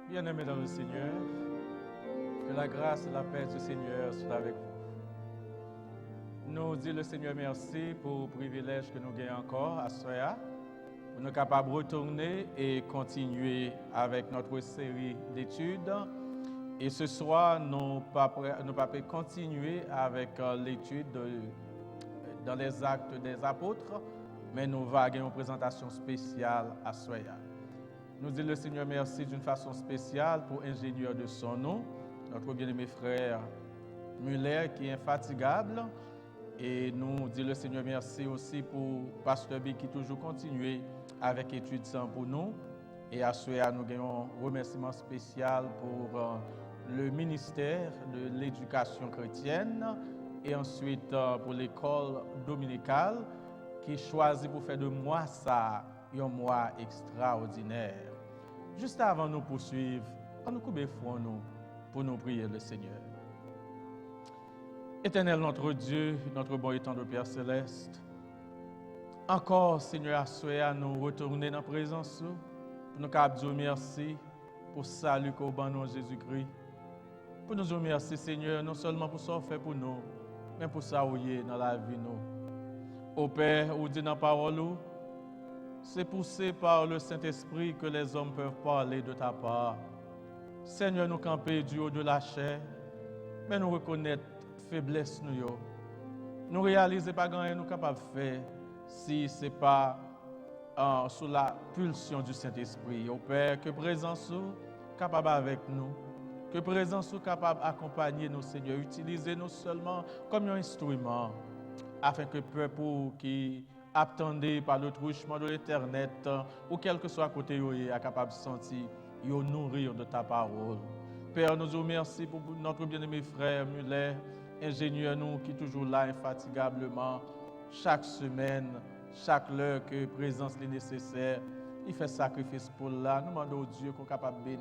Bien-aimés dans le Seigneur, que la grâce et la paix du Seigneur soient avec vous. Nous disons le Seigneur merci pour le privilège que nous gagnons encore à Soya, pour nous capables de retourner et continuer avec notre série d'études. Et ce soir, nous pouvons continuer avec l'étude dans les actes des apôtres, mais nous allons avoir une présentation spéciale à Soya. Nous disons le Seigneur merci d'une façon spéciale pour l'ingénieur de son nom, notre bien-aimé frère Muller qui est infatigable. Et nous disons le Seigneur merci aussi pour Pasteur B qui toujours continue avec l'étude sans pour nous. Et à cela, nous avons un remerciement spécial pour le ministère de l'éducation chrétienne et ensuite pour l'école dominicale qui choisit pour faire de moi ça un mois extraordinaire. Juste avant de nous poursuivre, on nous coupe nous pour nous prier le Seigneur. Éternel notre Dieu, notre bon et tendre Père céleste, encore Seigneur, à nous retourner dans la présence pour nous dire merci pour le salut qu'au bon nom Jésus-Christ. Pour nous dire merci Seigneur, non seulement pour ça fait pour nous, mais pour ça dans la vie nous. Au Père, ou dit dans la parole, c'est poussé par le Saint-Esprit que les hommes peuvent parler de ta part. Seigneur, nous camper du haut de la chair, mais nous reconnaître faiblesse nous. Nous réaliser pas grand nous capable de faire si ce n'est pas sous la pulsion du Saint-Esprit. Au Père, que présence capable avec nous, que présence capable d'accompagner nos Seigneur, utiliser nous seulement comme un instrument, afin que le peuple qui attendait par le truchement de l'Éternel, ou quel que soit à côté, est capable de sentir, de nourrir de ta parole. Père, nous vous remercions pour notre bien-aimé frère Muller, ingénieur nous qui est toujours là infatigablement, chaque semaine, chaque heure que présence est nécessaire. Il fait sacrifice pour là. Nous demandons au Dieu qu'on est capable de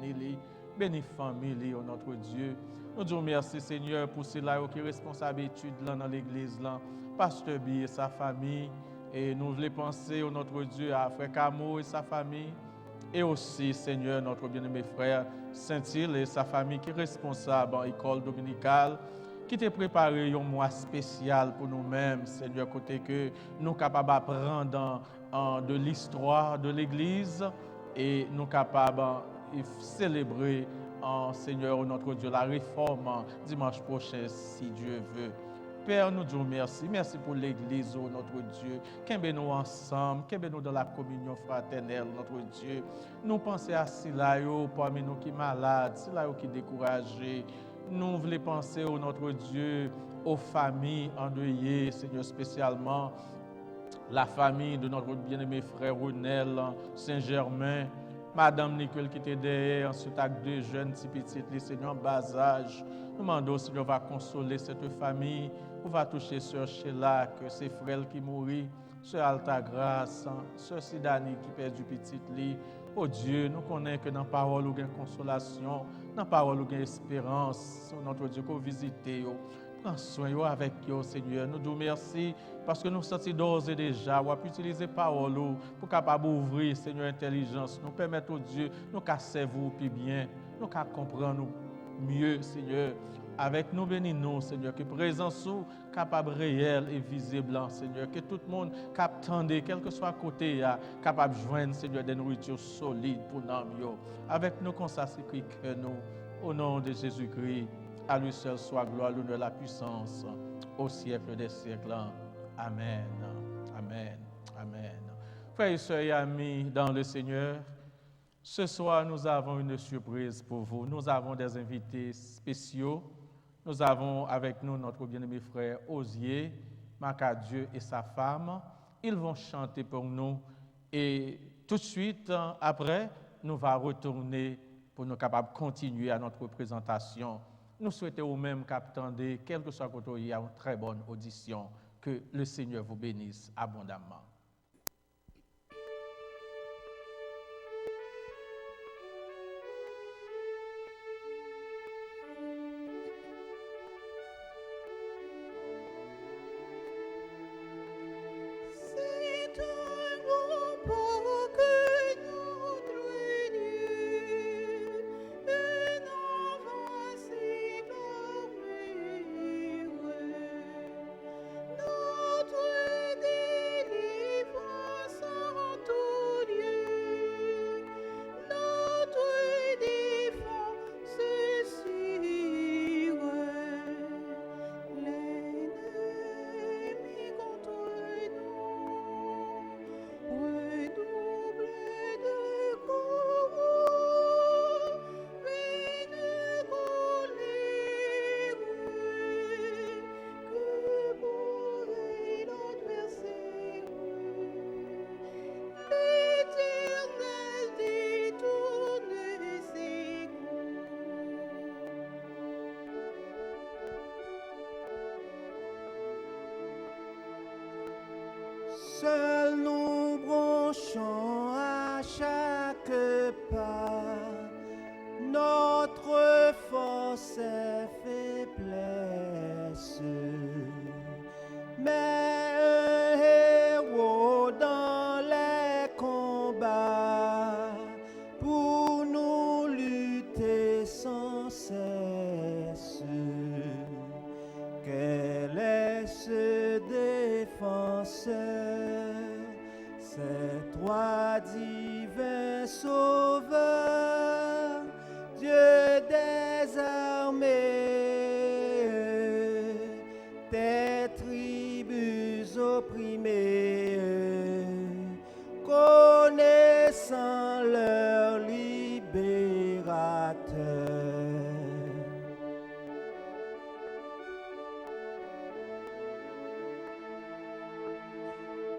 bénir famille, notre Dieu. Nous disons merci Seigneur pour cela qui est responsable d'études dans l'église, Pasteur B et sa famille. Et nous voulons penser au notre Dieu, à Frère Camo et sa famille. Et aussi, Seigneur, notre bien-aimé frère Saint-Île et sa famille qui est responsable en école dominicale, qui t'a préparé un mois spécial pour nous-mêmes, Seigneur, côté que nous sommes capables d'apprendre de l'histoire de l'Église et nous sommes capables de célébrer, Seigneur, notre Dieu, la réforme dimanche prochain, si Dieu veut. Père, nous disons merci. Merci pour l'Église, oh, notre Dieu. Qu'aimez nous ensemble, qu'aimez nous dans la communion fraternelle, notre Dieu. Nous pensons à cela, parmi nous qui sont malades, cela qui sont découragés. Nous voulons penser, oh, notre Dieu, aux familles endeuillées, Seigneur, spécialement la famille de notre bien-aimé frère Ronel Saint-Germain, Madame Nicole qui était derrière, ensuite avec deux jeunes petits, les Seigneur, en bas âge. Nous demandons, Seigneur, va consoler cette famille. On va toucher Sœur Sheila, que ses frères qui mourent, Sœur Altagrace, Sœur Sidani qui perd du petit lit. Oh Dieu, nous connaissons que dans la parole, il y a consolation, dans la parole, il y a espérance. Notre Dieu, qu'on visite. Prends soin avec vous, Seigneur. Nous vous merci parce que nous sentons d'ores et déjà, on peut utiliser la parole pour capable ouvrir, Seigneur, intelligence. Nous permettre au Dieu, nous casser vous plus bien, nous comprendre mieux, Seigneur. Avec nous, bénis-nous, Seigneur, que présence capable réelle et visible, Seigneur, que tout le monde capte, quel que soit côté, capable de joindre, Seigneur, des nourritures solides pour nous. Avec nous, qu'on s'assicrie que nous, au nom de Jésus-Christ, à lui seul soit gloire, l'honneur, la puissance, au siècle des siècles. Amen. Amen. Amen. Frères et sœurs et amis dans le Seigneur, ce soir, nous avons une surprise pour vous. Nous avons des invités spéciaux. Nous avons avec nous notre bien-aimé frère Osier, Macadieu et sa femme. Ils vont chanter pour nous. Et tout de suite, après, nous allons retourner pour nous capables de continuer à notre présentation. Nous souhaitons au même qu'attendez, quel que soit côté, il y a une très bonne audition. Que le Seigneur vous bénisse abondamment. Seuls nous bronchons à chaque pas, notre force est faiblesse. Mais un héros dans les combats, pour nous lutter sans cesse. Quel est ce défenseur? C'est toi, divin sauveur, Dieu des armées, tes tribus opprimées, connaissant leur libérateur.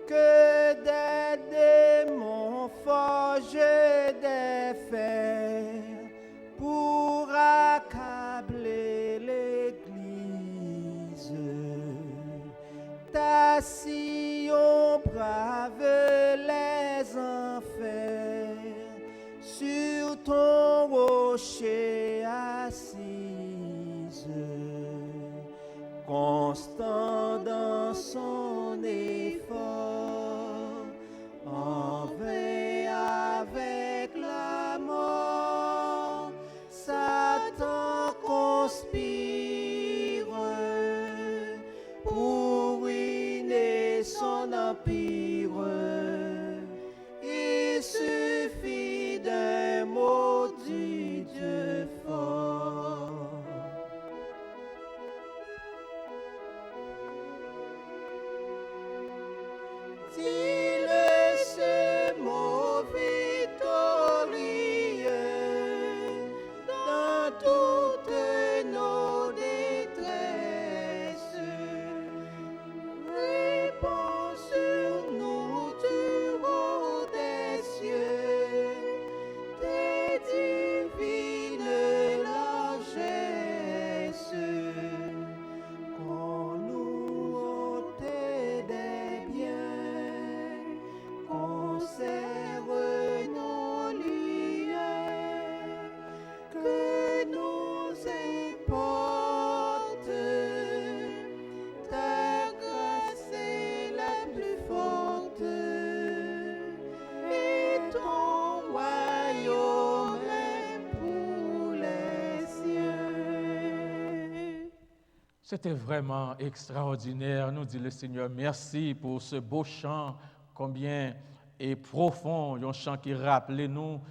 Que des démons forgent des fers pour accabler l'Église. Ta Sion brave les enfers, sur ton rocher assise, constant dans son effort, en vain avec la mort, Satan conspire pour ruiner son empire. Il suffit d'un mot du Dieu fort. Dis-le ce mot victorieux dans toutes nos détresses. Réponds sur nous du haut des cieux, tes divines largesses. Qu'on nous ôte des biens, conserve nos liens, que nous importe ta grâce est la plus forte, et ton royaume est pour les cieux. C'était vraiment extraordinaire, nous dit le Seigneur. Merci pour ce beau chant, combien est profond, un chant qui rappelle nous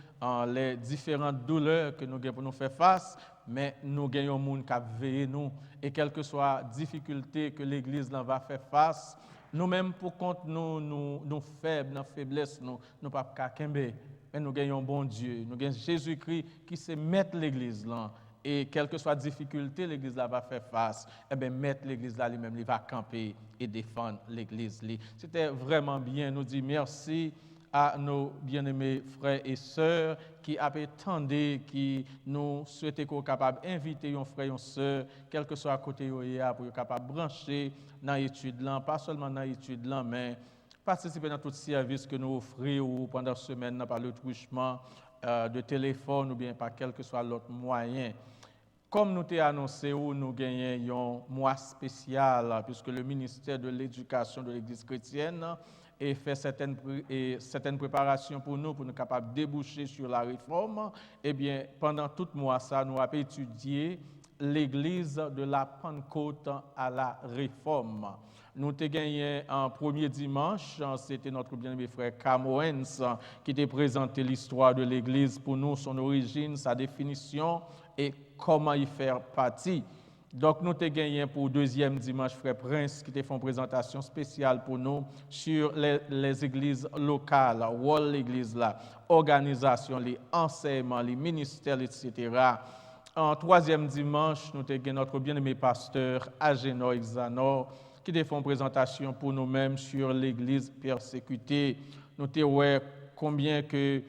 les différentes douleurs que nous avons pour nous faire face, mais nous gagnons un monde qui a veillé nous, et quelle que soit la difficulté que l'Église va faire face, nous-mêmes pour compte nous faibles, nos faiblesses, nous ne pouvons pas kembe, mais nous gagnons un bon Dieu, nous gagnons Jésus-Christ qui sait mettre l'Église là. Et quelle que soit la difficulté, l'Église là va faire face, eh bien, mettre l'Église là lui-même, il va camper et défendre l'Église. C'était vraiment bien. Nous dit merci à nos bien-aimés frères et sœurs qui attendaient, qui nous souhaitaient qu'on soit capable d'inviter un frère et une sœur, quel que soit à côté pour être capable de brancher dans l'étude là, pas seulement dans l'étude là, mais participer dans tout service que nous offrons pendant la semaine par le truchement de téléphone ou bien par quel que soit l'autre moyen. Comme nous t'ai annoncé, nous gagnons un mois spécial, puisque le ministère de l'Éducation de l'Église chrétienne a fait certaines préparations pour nous capables de déboucher sur la réforme. Eh bien, pendant tout le mois, nous avons étudié l'Église de la Pentecôte à la réforme. Nous avons gagné un premier dimanche, c'était notre bien-aimé frère Camoens qui t'a présenté l'histoire de l'Église pour nous, son origine, sa définition et comment y faire partie. Donc, nous avons gagné pour le deuxième dimanche, frère Prince, qui t'a fait une présentation spéciale pour nous sur les églises locales, rôle l'église là, organisation, les enseignements, les ministères, etc. En troisième dimanche, nous avons gagné notre bien-aimé pasteur Agénor Exanor, qui a fait une présentation pour nous-mêmes sur l'Église persécutée. Nous avons combien que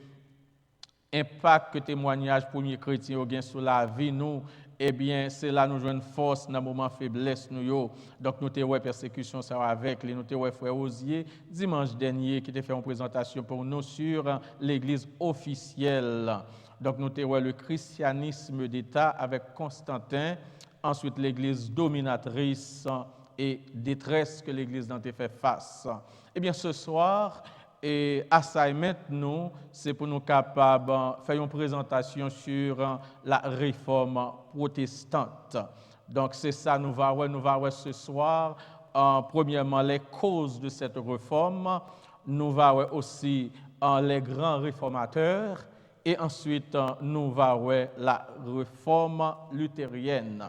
impact que témoignage premier chrétien a sur la vie nous eh bien, c'est là nous jouons force dans le moment faiblesse nous yo. Donc nous te ouais persécution ça avec les nous te ouais frère Osier dimanche dernier qui te fait une présentation pour nous sur l'église officielle. Donc nous te ouais le christianisme d'État avec Constantin, ensuite l'église dominatrice et détresse que l'église dont fait face. Eh bien ce soir et assignment nous, c'est pour nous capables de faire une présentation sur la réforme protestante. Donc c'est ça nous va voir ce soir. Premièrement les causes de cette réforme, nous va voir aussi les grands réformateurs et ensuite nous va voir la réforme luthérienne.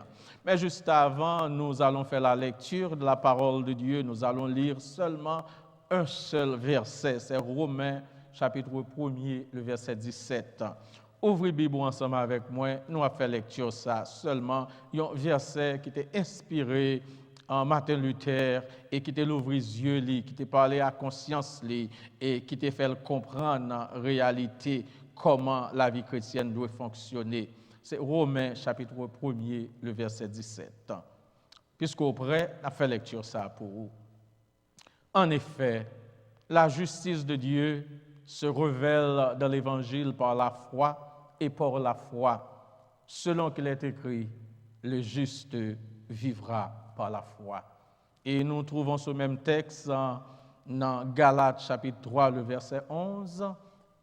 Mais juste avant, nous allons faire la lecture de la parole de Dieu. Nous allons lire seulement un seul verset, c'est Romains chapitre 1er, le verset 17. Ouvrez Bible ensemble avec moi, nous allons faire lecture ça seulement, un verset qui était inspiré en Martin Luther et qui t'a l'ouvert les yeux, qui t'a parlé à conscience et qui t'a fait comprendre en réalité comment la vie chrétienne doit fonctionner. C'est Romains chapitre 1er, le verset 17. Puisqu'au près, on a fait lecture ça pour vous. En effet, la justice de Dieu se révèle dans l'Évangile par la foi et par la foi, selon qu'il est écrit, le juste vivra par la foi. Et nous trouvons ce même texte dans Galates chapitre 3, le verset 11,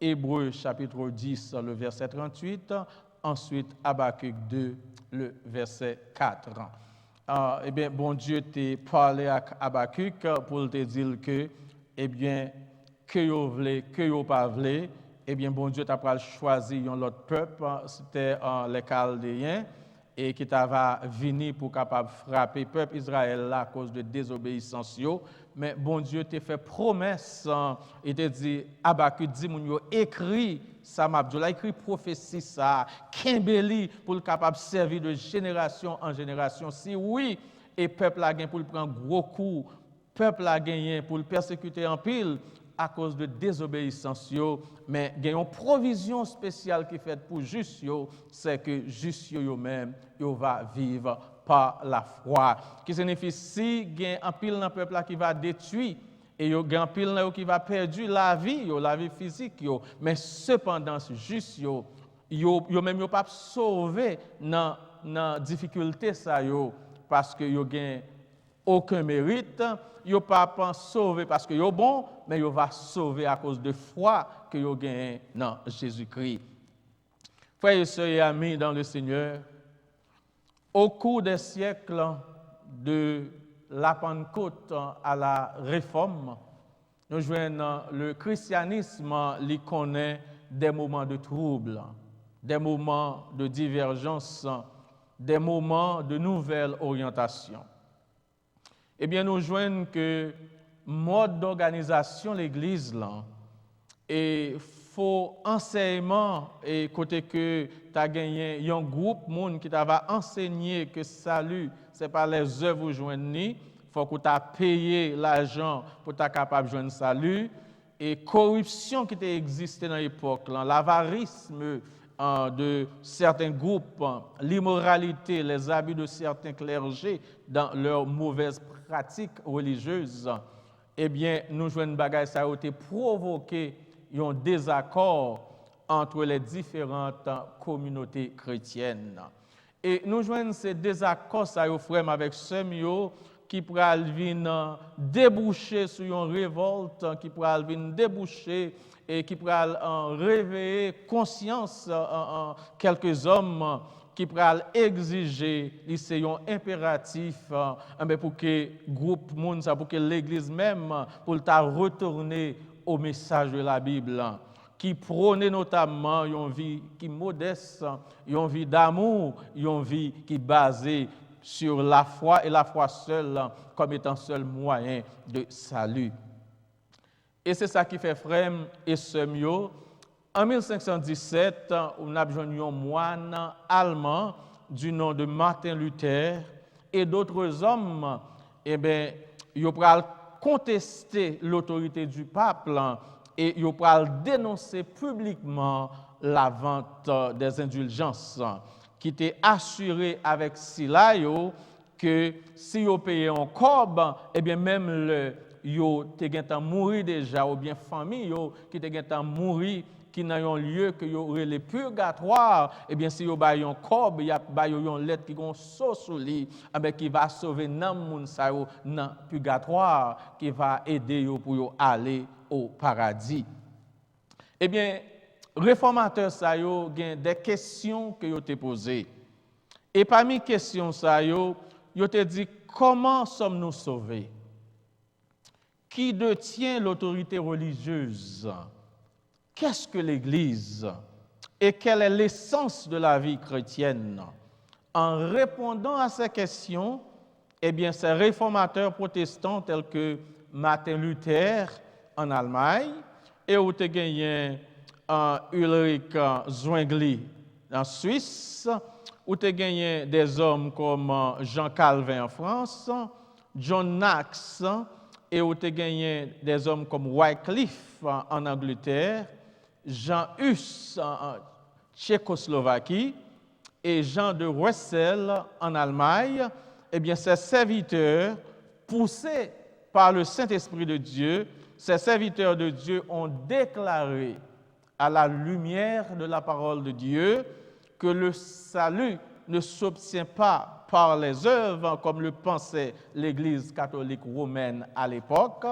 Hébreux chapitre 10, le verset 38, ensuite Habakkuk 2, le verset 4. Eh bien, bon Dieu t'a parlé à Habakkuk pour te dire que, eh bien, que vous voulez, que vous pas voulez, eh bien, bon Dieu t'a choisi un autre peuple, c'était les Chaldéens, et qui va venir pour capable frapper le peuple Israël là, à cause de désobéissance. Mais bon Dieu t'a fait promesse, et t'a dit, Habakkuk dit, mon écrit, ça m'a dit, écrit prophétie ça, Kimbeli pour le capable servir de génération en génération. Si oui, et peuple a gagné pour le prendre gros coup, peuple a gagné pour le persécuter en pile à cause de désobéissance, mais il y a une provision spéciale qui est faite pour juste, c'est que juste eux-mêmes, ils vont vivre par la foi. Qui signifie si il y a un pile dans le peuple qui va détruire, et il y a un pile qui va perdre la vie physique, mais cependant, juste yo même pas sauvé dans la difficulté ça parce que yo gain aucun mérite, yo pas sauvé parce que yo bon, mais yo va sauver à cause de foi que yo gain dans Jésus-Christ. Frères et sœurs et amis dans le Seigneur, au cours des siècles de la Pentecôte à la Réforme, nous joignons le christianisme qui connaît des moments de trouble, des moments de divergence, des moments de nouvelle orientation. Eh bien, nous joignons que mode d'organisation de l'Église là, et faux enseignement et côté que tu as gagné un groupe monde qui t'a enseigné que salut c'est pas les œuvres joindre, faut que tu as payé l'argent pour être capable de joindre salut et corruption qui existait dans l'époque là, l'avarisme de certains groupes, l'immoralité, les abus de certains clergés dans leurs mauvaises pratiques religieuses, eh bien, nous jouons une bagaille, ça a été provoqué un désaccord entre les différentes communautés chrétiennes. Et nous jouons ces désaccords, ça y frère avec Semio, qui pourrait venir déboucher sur une révolte, qui pourrait venir déboucher et qui pourrait réveiller conscience en quelques hommes qui pourrait exiger c'est un impératif pour que le groupe monde pour que l'église même pour retourner au message de la Bible qui prône notamment une vie qui modeste, une vie d'amour, une vie qui est basée sur la foi et la foi seule comme étant seul moyen de salut. Et c'est ça qui fait frère et sœurs. En 1517, on a besoin d'un moine allemand du nom de Martin Luther et d'autres hommes, eh bien, ils ont contester l'autorité du pape et ils ont dénoncer publiquement la vente des indulgences qui était assuré avec Sila yo, que si yo payé en cob, eh bien même le yo te gen mourir déjà ou bien famille yo qui te gen mourir qui dans un lieu que yo relé purgatoire, eh bien si yo ba yon cob, y a ba yon lettre qui gon sauce sous li, qui va sauver nan moun sa yo nan purgatoire, qui va aider yo pour yo aller au paradis. Eh bien, réformateur sa yo gen des questions que yo te posées. Et parmi questions sa yo te dit comment sommes-nous sauvés? Qui détient l'autorité religieuse? Qu'est-ce que l'Église? Et quelle est l'essence de la vie chrétienne? En répondant à ces questions, eh bien, ces réformateurs protestants tels que Martin Luther en Allemagne et où te gagné Ulrich Zwingli en Suisse, où te gagné des hommes comme Jean Calvin en France, John Knox, et où te gagné des hommes comme Wycliffe en Angleterre, Jean Hus en Tchécoslovaquie et Jean de Wessel en Allemagne, eh bien, ces serviteurs, poussés par le Saint-Esprit de Dieu, ces serviteurs de Dieu ont déclaré à la lumière de la parole de Dieu que le salut ne s'obtient pas par les œuvres, comme le pensait l'Église catholique romaine à l'époque,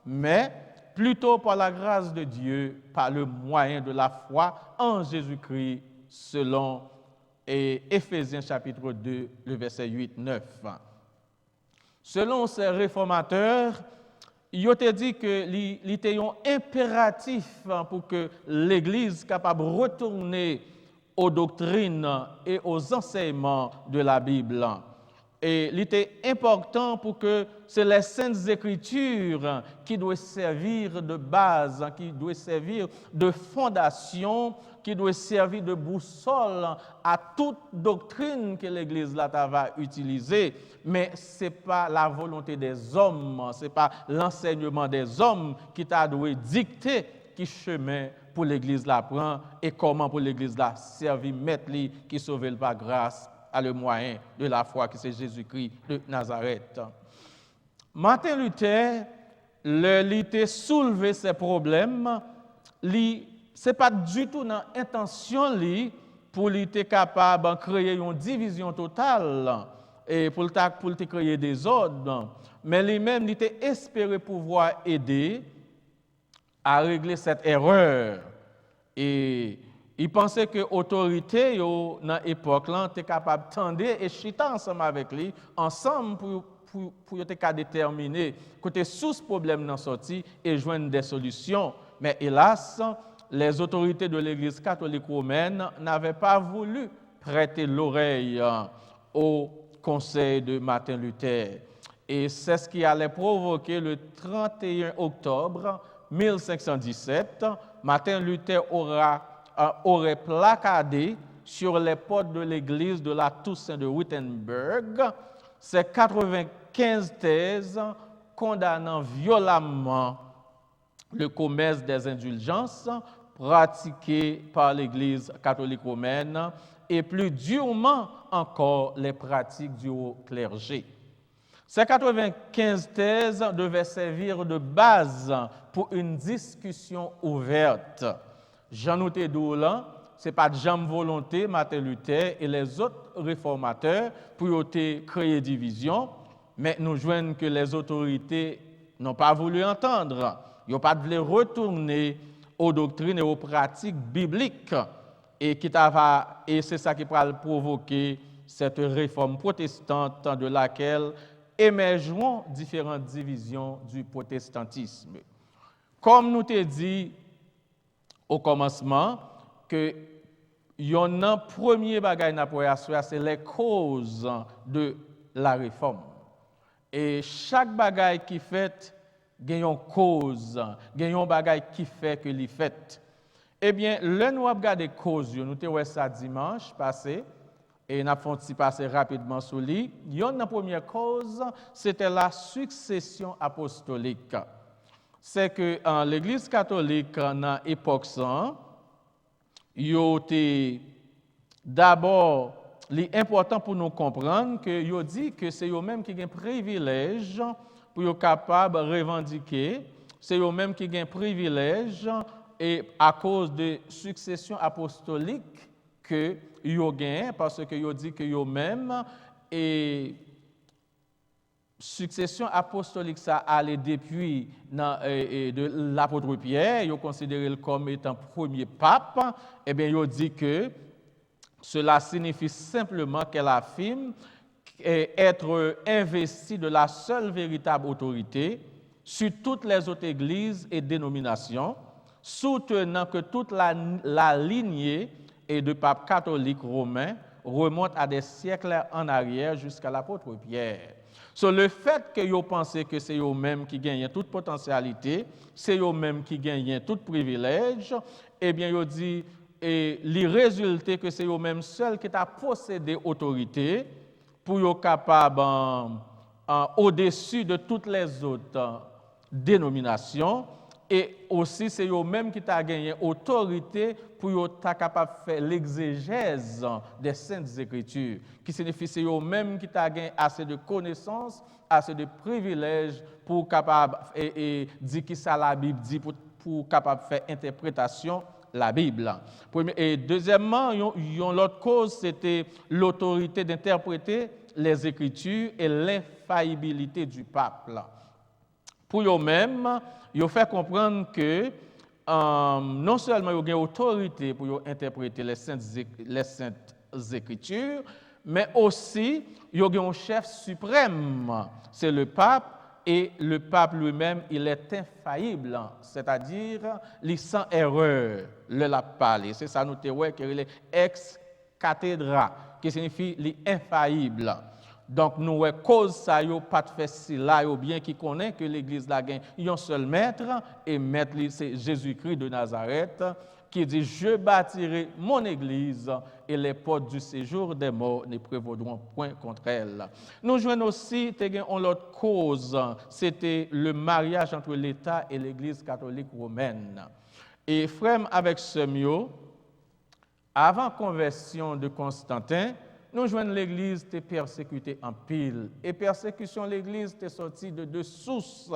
mais plutôt par la grâce de Dieu, par le moyen de la foi en Jésus-Christ, selon Éphésiens chapitre 2, le verset 8-9. Selon ces réformateurs, il a dit que il était impératif pour que l'Église capable de retourner aux doctrines et aux enseignements de la Bible. Et il était important pour que c'est les Saintes Écritures qui doivent servir de base, qui doivent servir de fondation, qui doivent servir de boussole à toute doctrine que l'Église là va utiliser. Mais ce n'est pas la volonté des hommes, ce n'est pas l'enseignement des hommes qui t'a dû dicter qui chemin pour l'Église là prend et comment pour l'Église là servir maître qui sauve par grâce à le moyen de la foi qui c'est Jésus-Christ de Nazareth. Martin Luther, il a soulevé ces problèmes, ce n'est pas du tout dans l'intention pour être capable de créer une division totale et pour créer des ordres, mais lui-même, il était espéré pouvoir aider à régler cette erreur. Et il pensait que l'autorité, dans l'époque, était capable de tendre et chiter ensemble avec lui, ensemble pour déterminer côté source problème dans sorti et joindre des solutions. Mais hélas, les autorités de l'Église catholique romaine n'avaient pas voulu prêter l'oreille au conseil de Martin Luther. Et c'est ce qui allait provoquer le 31 octobre 1517, Martin Luther aurait placardé sur les portes de l'église de la Toussaint de Wittenberg ces 95 thèses condamnant violemment le commerce des indulgences pratiqué par l'Église catholique romaine et plus durement encore les pratiques du haut clergé. Ces 95 thèses devaient servir de base pour une discussion ouverte. Jean Doulan, ce n'est pas de Jean volonté, Martin Luther et les autres réformateurs pour créer division, mais nous joignons que les autorités n'ont pas voulu entendre. Ils n'ont pas voulu retourner aux doctrines et aux pratiques bibliques. Et c'est ça qui va provoquer cette réforme protestante de laquelle émergeront différentes divisions du protestantisme. Comme nous t'ai dit au commencement, que y en a premier bagage c'est les causes de la réforme. Et chaque bagage qui fait, il y a une cause, il y a un bagage qui fait que l'y fait. Eh bien, là, nous avons regardé les causes, nous avons vu ça dimanche passé, et nous avons passé rapidement sur lui. La première cause, c'était la succession apostolique. C'est que l'Église catholique, dans l'époque, il a d'abord l'important pour nous comprendre que yo dit que c'est eux-mêmes qui ont un privilège pour être capable de revendiquer, c'est eux-mêmes qui ont un privilège et à cause de succession apostolique que yo gagnent parce que yo dit que eux-mêmes et succession apostolique ça allait depuis de l'apôtre Pierre, yo considéré comme étant premier pape, et bien yo dit que cela signifie simplement qu'elle affirme être investie de la seule véritable autorité sur toutes les autres églises et dénominations, soutenant que toute la lignée de papes catholiques romains remonte à des siècles en arrière jusqu'à l'apôtre Pierre. So, le fait que vous pensez que c'est eux-mêmes qui gagnent toute potentialité, c'est eux-mêmes qui gagnent tout privilège, eh bien, vous dit et les résultats que c'est eux-mêmes seuls qui ont possédé autorité pour être capable au-dessus de toutes les autres dénominations et aussi c'est eux-mêmes qui ont gagné autorité pour être capable de faire l'exégèse des Saintes Écritures, qui signifie c'est eux-mêmes qui ont gagné assez de connaissances, assez de privilèges pour capable et dire qui ça la Bible dit pour capable faire interprétation la Bible. Et deuxièmement, l'autre cause, c'était l'autorité d'interpréter les Écritures et l'infaillibilité du pape. Pour eux-mêmes, ils ont fait comprendre que non seulement ils ont autorité pour interpréter les saintes Écritures, mais aussi ils ont un chef suprême, c'est le pape. Et le pape lui-même, il est infaillible, c'est-à-dire, il sans erreur, le l'a parlé. C'est ça, nous avons qu'il est ex cathedra, qui signifie l'infaillible. Donc, nous avons cause ça, il pas de fait si là, ou bien qui connaît que l'Église la gagne, il y a un seul maître, et maître, c'est Jésus-Christ de Nazareth, qui dit, je bâtirai mon Église et les portes du séjour des morts ne prévaudront point contre elle. Nous joignons aussi l'autre cause, c'était le mariage entre l'État et l'Église catholique romaine. Et frère avec ce mieux, avant conversion de Constantin, nous joignons l'Église était persécutée en pile. Et persécution de l'Église était sortie de deux sources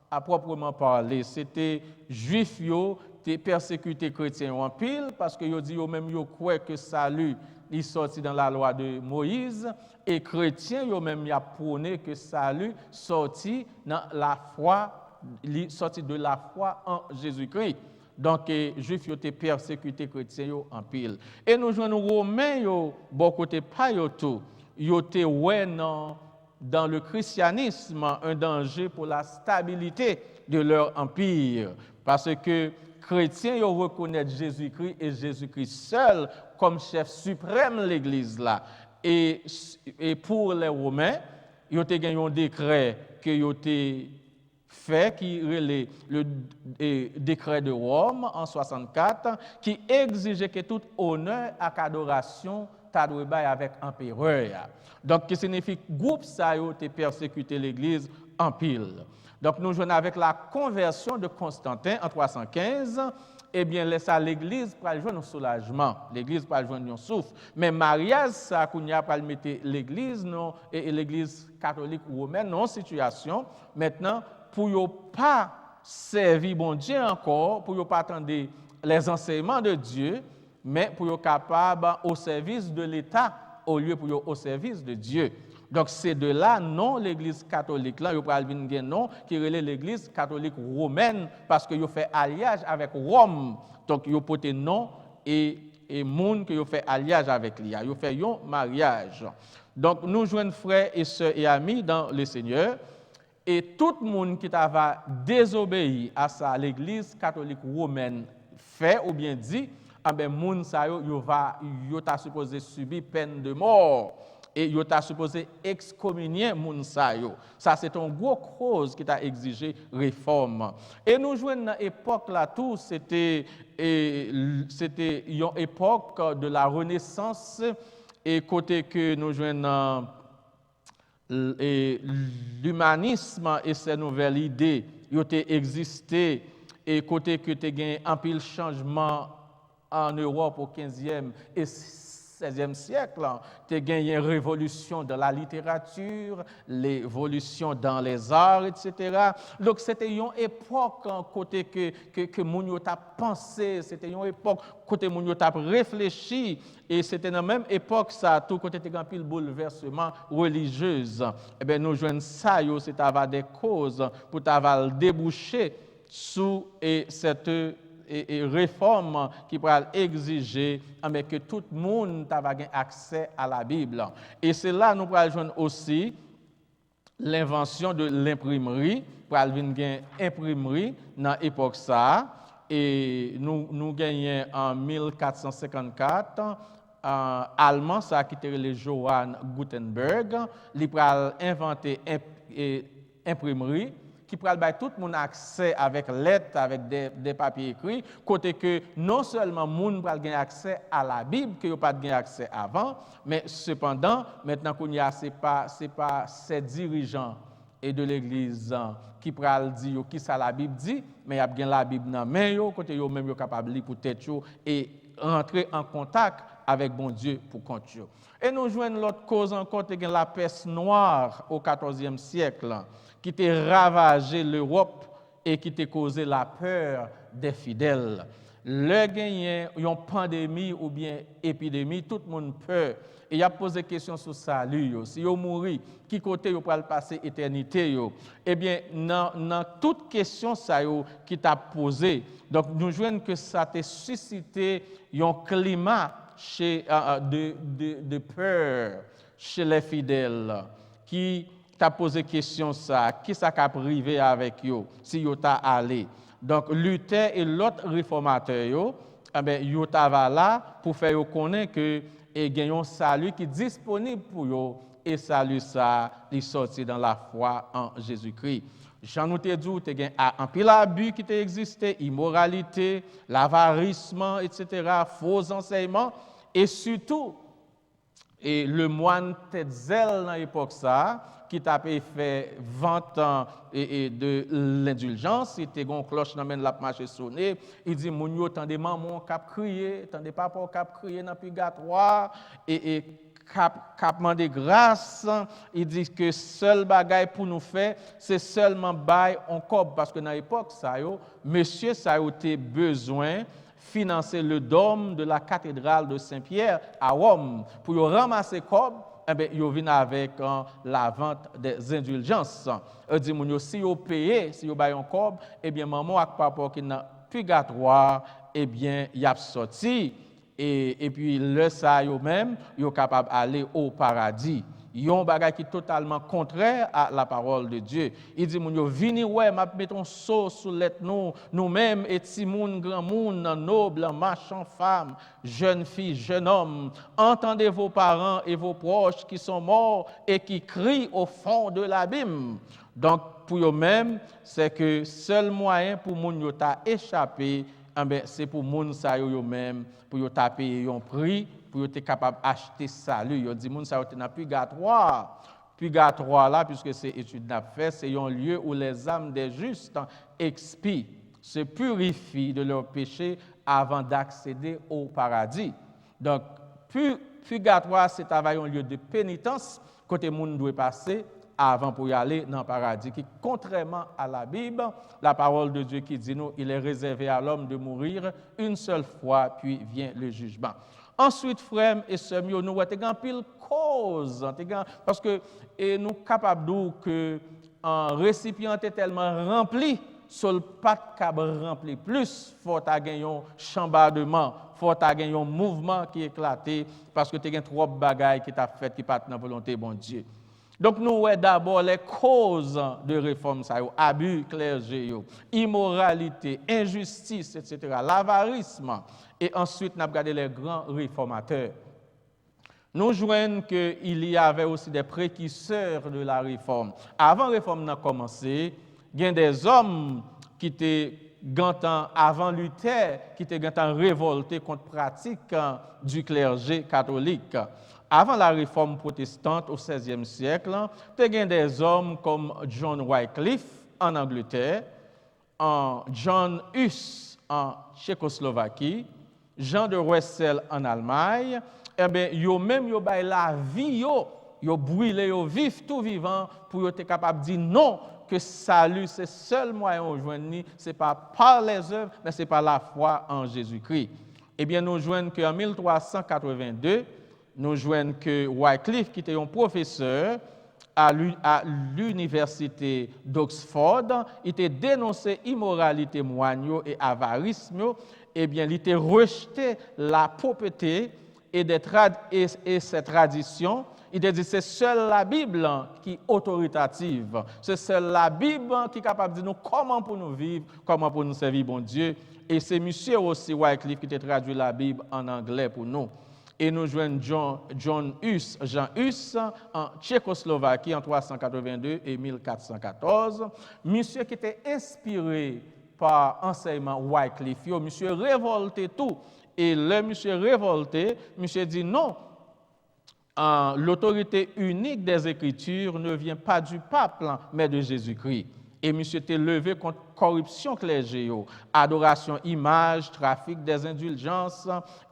à proprement parler. C'était juifs qui persécuté chrétiens en pile parce que yo dit yo même yo croit que salut est sorti dans la loi de Moïse et chrétiens yo même y a prôné que salut sorti dans la foi sorti de la foi en Jésus-Christ. Donc juifs yo té persécuté chrétiens yo en pile. Et nous joignons romains yo bon côté pas yo tout. Yo té ouais dans le christianisme un danger pour la stabilité de leur empire parce que chrétiens ils reconnaissent Jésus-Christ et Jésus-Christ seul comme chef suprême de l'Église là. Et pour les Romains, ils ont gagné un décret que ils ont fait qui relève le décret de Rome en 64 qui exigeait que tout honneur et adoration t'adoué avec empereur. Donc qui signifie groupe ça a persécuté l'Église en pile. Donc, nous jouons avec la conversion de Constantin en 315. Eh bien, l'Église va jouer un soulagement. L'Église va jouer un souffle. Mais mariage, ça, qu'on y a pas mettre l'Église et l'Église catholique romaine en situation. Maintenant, pour ne pas servir bon Dieu encore, pour ne pas attendre les enseignements de Dieu, mais pour être capable au service de l'État au lieu pour au service de Dieu. Donc, c'est de là, non, l'Église catholique, là, il y a un nom qui relève l'Église catholique romaine, parce qu'il fait alliage avec Rome. Donc, il y a un nom et monde qui fait alliage avec lui. Il fait un mariage. Donc, nous joignons frères et sœurs et amis dans le Seigneur, et tout le monde qui va désobéir à ça, l'Église catholique romaine fait ou bien dit, ah ben, moun sa yo ta supposé subir peine de mort. Et il est supposé excommunier moun sa yo. Ça, c'est une grosse cause qui t'a exigé réforme. Et nous jouons dans l'époque là tout, c'était une époque de la Renaissance et côté que nous jouons dans l'humanisme et ses nouvelles idées, ils ont existé et côté que tu as un pile changement en Europe au 15e et 16e siècle, tu as gagné une révolution dans la littérature, l'évolution dans les arts, etc. Donc, c'était une époque côté que Mounio t'a pensé, c'était une époque côté Mounio t'a réfléchi, et c'était dans la même époque, ça, tout côté de pile bouleversement religieuse. Eh bien, nous jouons ça, c'est avoir des causes pour t'avoir débouché sous cette réforme qui pourra exiger que tout le monde ait accès à la Bible. Et c'est là que nous pourrons joindre aussi l'invention de l'imprimerie, pour avoir une imprimerie dans l'époque ça. Et nous gagnons en 1454 allemand, ça a quitté le Johann Gutenberg, il a inventé imprimerie qui pourrait faire tout le monde accès avec lettres, avec des papiers écrits, côté que non seulement le monde pourrait avoir accès à la Bible, que n'a pas de accès avant, mais cependant, maintenant qu'on y a, ce n'est pas ces dirigeants et de l'Église qui pourraient dire qui ça la Bible dit, mais il y a bien la Bible dans la main, côté yo même capable de lire pour tête et rentrer en contact avec bon Dieu pour compte. Et nous joignons l'autre cause encore, la peste noire au XIVe siècle, qui a ravagé l'Europe et qui a causé la peur des fidèles. Le gagné, une pandémie ou bien épidémie, tout le monde peur. Et il a posé question sur salut. Si vous mourrez, qui côté vous pouvez passer éternité? Eh bien, dans toute question ça qui t'a posé, donc nous voyons que ça a suscité un climat de peur chez les fidèles qui t'a posé question ça, qui ça a privé avec eux si vous t'a allé. Donc Luther et l'autre réformateur yo t'a là pour faire connaître que et gagnons salut qui est disponible pour eux et salut ça il sorti dans la foi en Jésus-Christ. Jean nous te dit tu gagne un pile abus qui existait, immoralité, l'avarissement, etc., faux enseignements et surtout et le moine Tetzel dans l'époque ça qui t'a fait 20 ans de l'indulgence, il était une cloche dans la marche sonner, il dit moun yo tande maman cap crier, tande papa cap crier dans purgatoire et cap demander grâce, il dit que seul bagaille pour nous faire, c'est seulement bail en cob parce que dans l'époque ça yo, monsieur ça a été besoin financer le dôme de la cathédrale de Saint-Pierre à Rome pour ramasser cob. Eh bien, ils viennent avec la vente des indulgences. Ils disent, si vous payez, si vous payez un cob, eh bien, maman a papa qui est dans purgatoire, eh bien, il a sorti. Et puis, le ça, eux-mêmes, ils sont capables d'aller au paradis. Ils ont un bagage qui est totalement contraire à la parole de Dieu. Il dit, venez, ouais, mettons sauce sur l'être nous-mêmes, et si moun, grand moun, noble, marchand, femme, jeune fille, jeune homme, entendez vos parents et vos proches qui sont morts et qui crient au fond de l'abîme. Donc, pour eux-mêmes, c'est que seul moyen pour moun yo ta échapper, c'est pour moun sa eux-mêmes, pour yo ta payer un prix, pour être capable d'acheter salut. Il dit, moun sa dans le purgatoire. Purgatoire là, puisque c'est étude n'a fait, c'est un lieu où les âmes des justes expient, se purifient de leurs péchés avant d'accéder au paradis. Donc, purgatoire, c'est un lieu de pénitence, côté moun doit passer avant pour y aller dans le paradis, qui, contrairement à la Bible, la parole de Dieu qui dit nous, il est réservé à l'homme de mourir une seule fois, puis vient le jugement. Ensuite, frères et sœurs, nous avons pile cause, parce que nous sommes capables de dire que un récipient est tellement rempli, sur le pas de rempli plus, il faut gagner un chambardement, il faut gagner un mouvement qui est éclaté, parce que tu as trop de bagailles qui t'a fait qui pas dans la volonté de bon Dieu. Donc, nous avons d'abord les causes de réforme, abus clergé, immoralité, injustice, etc., l'avarisme. Et ensuite, nous avons regardé les grands réformateurs. Nous joignons qu'il y avait aussi des précurseurs de la réforme. Avant la réforme a commencé, il y a des hommes qui étaient avant Luther, qui étaient révoltés contre la pratique du clergé catholique. Avant la réforme protestante au XVIe siècle, il y a des hommes comme John Wycliffe en Angleterre, John Hus en Tchécoslovaquie, Jean de Russell en Allemagne, eh bien, yo même yo bay la vie yo brûlé yo vif tout vivant pour yo être capable de dire non que salut c'est seul moyen de joindre, c'est pas par les œuvres mais c'est par la foi en Jésus-Christ. Eh bien nous joignons qu'en 1382 nous joignons que Wycliffe qui était un professeur à l'université d'Oxford, il était dénoncé immoralité moigneux et avarisme, eh bien il était rejeté la pauvreté et ces traditions. Il a dit c'est seule la Bible qui est autoritative. C'est seule la Bible qui est capable de dire nous comment pour nous vivre, comment pour nous servir bon Dieu. Et c'est monsieur aussi Wycliffe qui a traduit la Bible en anglais pour nous. Et nous joignons Jean Hus en Tchécoslovaquie en 382 et 1414. Monsieur qui était inspiré par enseignement Wycliffe, monsieur révolté tout. Et le monsieur révolté, monsieur dit non. L'autorité unique des Écritures ne vient pas du pape, mais de Jésus-Christ. Et monsieur était levé contre corruption clérgée, adoration image, trafic des indulgences,